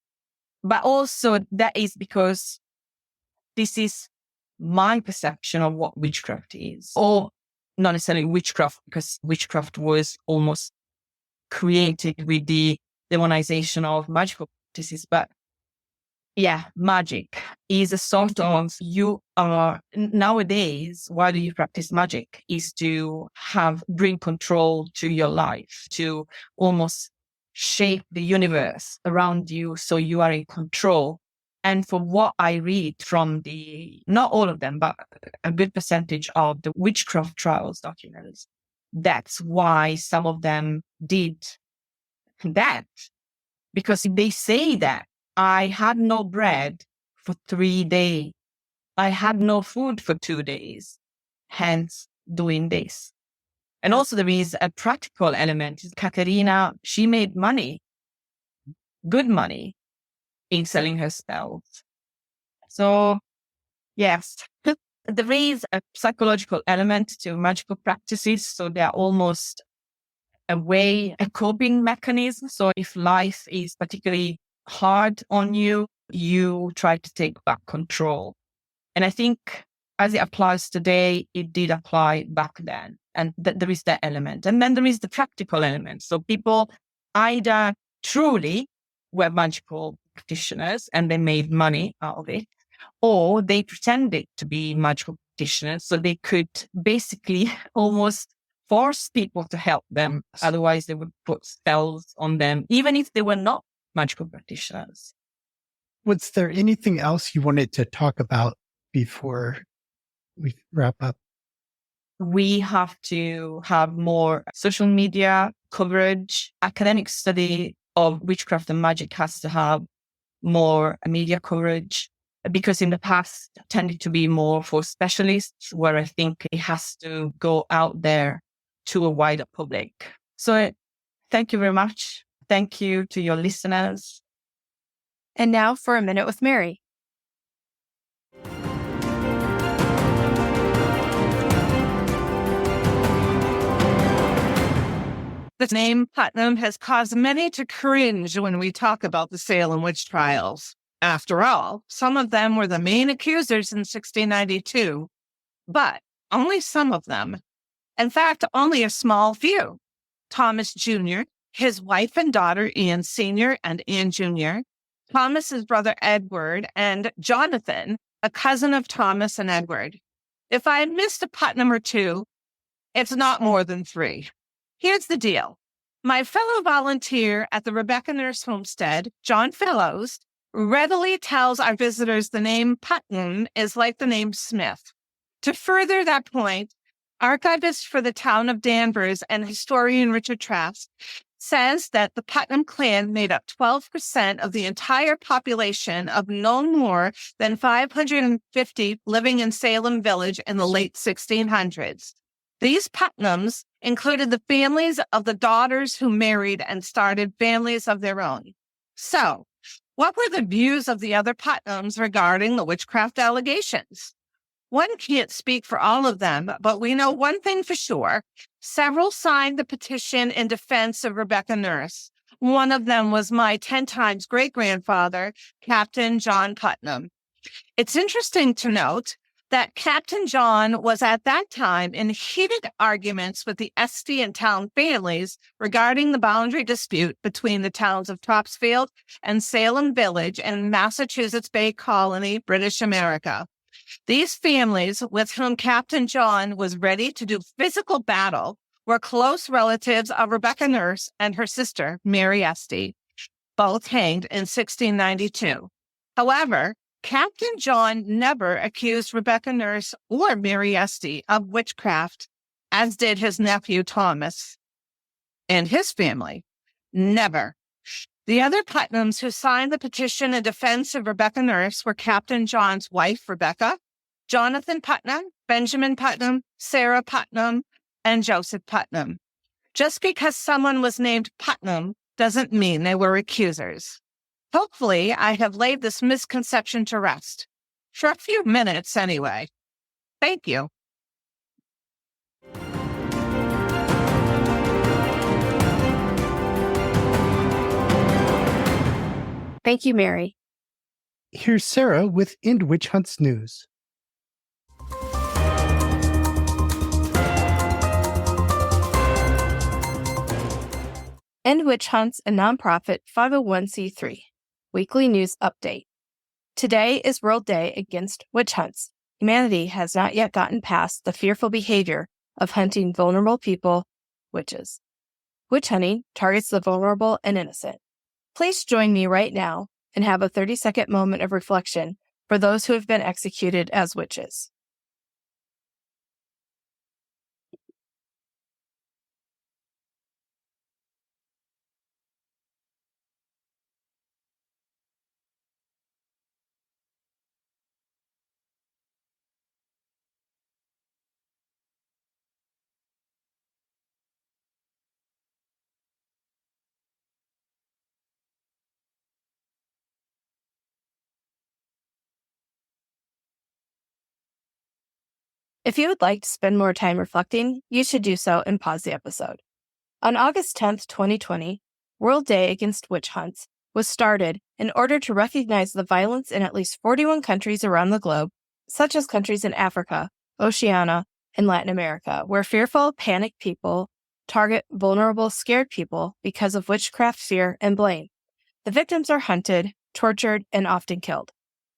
But also that is because this is my perception of what witchcraft is, or not necessarily witchcraft, because witchcraft was almost created with the demonization of magical practices. But yeah, magic is a sort of, nowadays, why do you practice magic? Is to bring control to your life, to almost shape the universe around you so you are in control. And for what I read from not all of them, but a good percentage of the witchcraft trials documents, that's why some of them did that. Because they say that I had no bread for 3 days. I had no food for 2 days, hence doing this. And also there is a practical element. Caterina, she made money, good money, in selling her spells. So yes, there is a psychological element to magical practices. So they're almost a coping mechanism. So if life is particularly hard on you, you try to take back control. And I think as it applies today, it did apply back then. And there is that element. And then there is the practical element. So people either truly were magical practitioners and they made money out of it, or they pretended to be magical practitioners so they could basically almost force people to help them. Otherwise, they would put spells on them, even if they were not magical practitioners. Was there anything else you wanted to talk about before we wrap up? We have to have more social media coverage. Academic study of witchcraft and magic has to have more media coverage. because in the past tended to be more for specialists, where I think it has to go out there to a wider public. So thank you very much. Thank you to your listeners. And now for a minute with Mary. The name Putnam has caused many to cringe when we talk about the Salem witch trials. After all, some of them were the main accusers in 1692, but only some of them. In fact, only a small few. Thomas Jr., his wife and daughter Anne Sr. and Anne Jr., Thomas's brother Edward, and Jonathan, a cousin of Thomas and Edward. If I had missed a Putnam or two, it's not more than 3. Here's the deal. My fellow volunteer at the Rebecca Nurse Homestead, John Fellows, readily tells our visitors the name Putnam is like the name Smith. To further that point, archivist for the town of Danvers and historian Richard Trask says that the Putnam clan made up 12% of the entire population of no more than 550 living in Salem Village in the late 1600s. These Putnams included the families of the daughters who married and started families of their own. So, what were the views of the other Putnams regarding the witchcraft allegations? One can't speak for all of them, but we know one thing for sure. Several signed the petition in defense of Rebecca Nurse. One of them was my 10 times great-grandfather, Captain John Putnam. It's interesting to note that Captain John was at that time in heated arguments with the Este and town families regarding the boundary dispute between the towns of Topsfield and Salem Village in Massachusetts Bay Colony, British America. These families, with whom Captain John was ready to do physical battle, were close relatives of Rebecca Nurse and her sister, Mary Este, both hanged in 1692. However, Captain John never accused Rebecca Nurse or Mary Este of witchcraft, as did his nephew Thomas and his family. Never. The other Putnams who signed the petition in defense of Rebecca Nurse were Captain John's wife, Rebecca, Jonathan Putnam, Benjamin Putnam, Sarah Putnam, and Joseph Putnam. Just because someone was named Putnam doesn't mean they were accusers. Hopefully, I have laid this misconception to rest. For a few minutes, anyway. Thank you. Thank you, Mary. Here's Sarah with End Witch Hunts News. End Witch Hunts, a nonprofit 501c3. Weekly news update. Today is World Day Against Witch Hunts. Humanity has not yet gotten past the fearful behavior of hunting vulnerable people, witches. Witch hunting targets the vulnerable and innocent. Please join me right now and have a 30-second moment of reflection for those who have been executed as witches. If you would like to spend more time reflecting, you should do so and pause the episode. On August 10th, 2020, World Day Against Witch Hunts was started in order to recognize the violence in at least 41 countries around the globe, such as countries in Africa, Oceania, and Latin America, where fearful, panicked people target vulnerable, scared people because of witchcraft fear and blame. The victims are hunted, tortured, and often killed.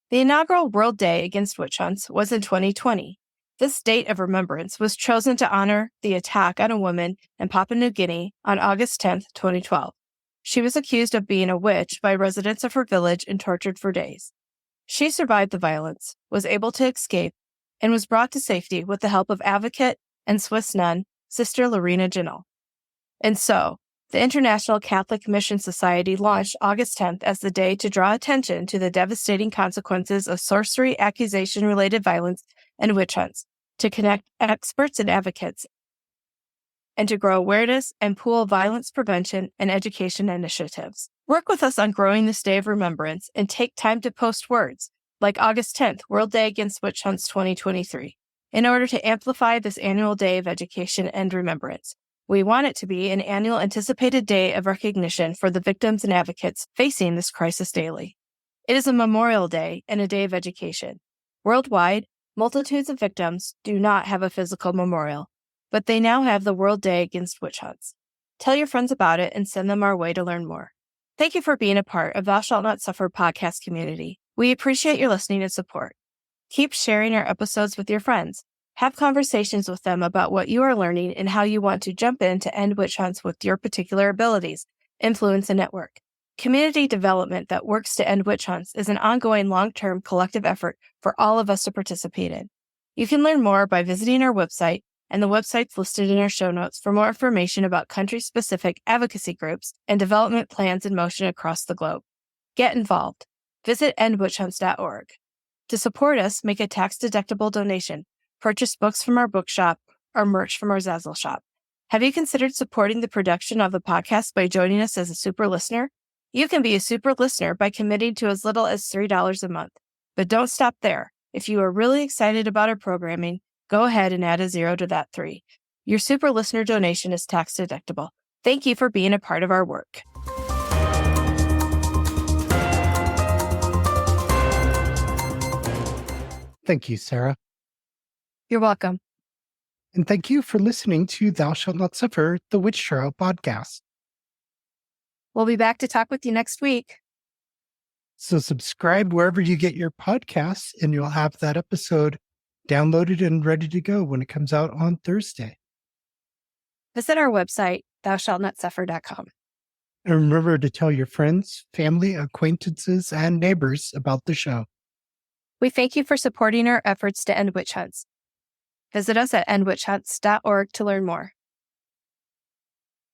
The inaugural World Day Against Witch Hunts was in 2020. This date of remembrance was chosen to honor the attack on a woman in Papua New Guinea on August 10, 2012. She was accused of being a witch by residents of her village and tortured for days. She survived the violence, was able to escape, and was brought to safety with the help of advocate and Swiss nun, Sister Lorena Janel. And so, The International Catholic Mission Society launched August 10th as the day to draw attention to the devastating consequences of sorcery, accusation-related violence, and witch hunts, to connect experts and advocates, and to grow awareness and pool violence prevention and education initiatives. Work with us on growing this day of remembrance and take time to post words, like August 10th, World Day Against Witch Hunts 2023, in order to amplify this annual day of education and remembrance. We want it to be an annual anticipated day of recognition for the victims and advocates facing this crisis daily. It is a Memorial Day and a day of education. Worldwide, multitudes of victims do not have a physical memorial, but they now have the World Day Against Witch Hunts. Tell your friends about it and send them our way to learn more. Thank you for being a part of Thou Shalt Not Suffer podcast community. We appreciate your listening and support. Keep sharing our episodes with your friends. Have conversations with them about what you are learning and how you want to jump in to end witch hunts with your particular abilities, influence, and network. Community development that works to end witch hunts is an ongoing long-term collective effort for all of us to participate in. You can learn more by visiting our website, and the website's listed in our show notes for more information about country-specific advocacy groups and development plans in motion across the globe. Get involved. Visit endwitchhunts.org. To support us, make a tax-deductible donation. Purchase books from our bookshop or merch from our Zazzle shop. Have you considered supporting the production of the podcast by joining us as a super listener? You can be a super listener by committing to as little as $3 a month. But don't stop there. If you are really excited about our programming, go ahead and add a zero to that $3. Your super listener donation is tax deductible. Thank you for being a part of our work. Thank you, Sarah. You're welcome. And thank you for listening to Thou Shalt Not Suffer, the Witch Trial podcast. We'll be back to talk with you next week. So subscribe wherever you get your podcasts, and you'll have that episode downloaded and ready to go when it comes out on Thursday. Visit our website, thoushallnotsuffer.com. And remember to tell your friends, family, acquaintances, and neighbors about the show. We thank you for supporting our efforts to end witch hunts. Visit us at endwitchhunts.org to learn more.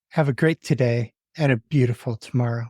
Have a great today and a beautiful tomorrow.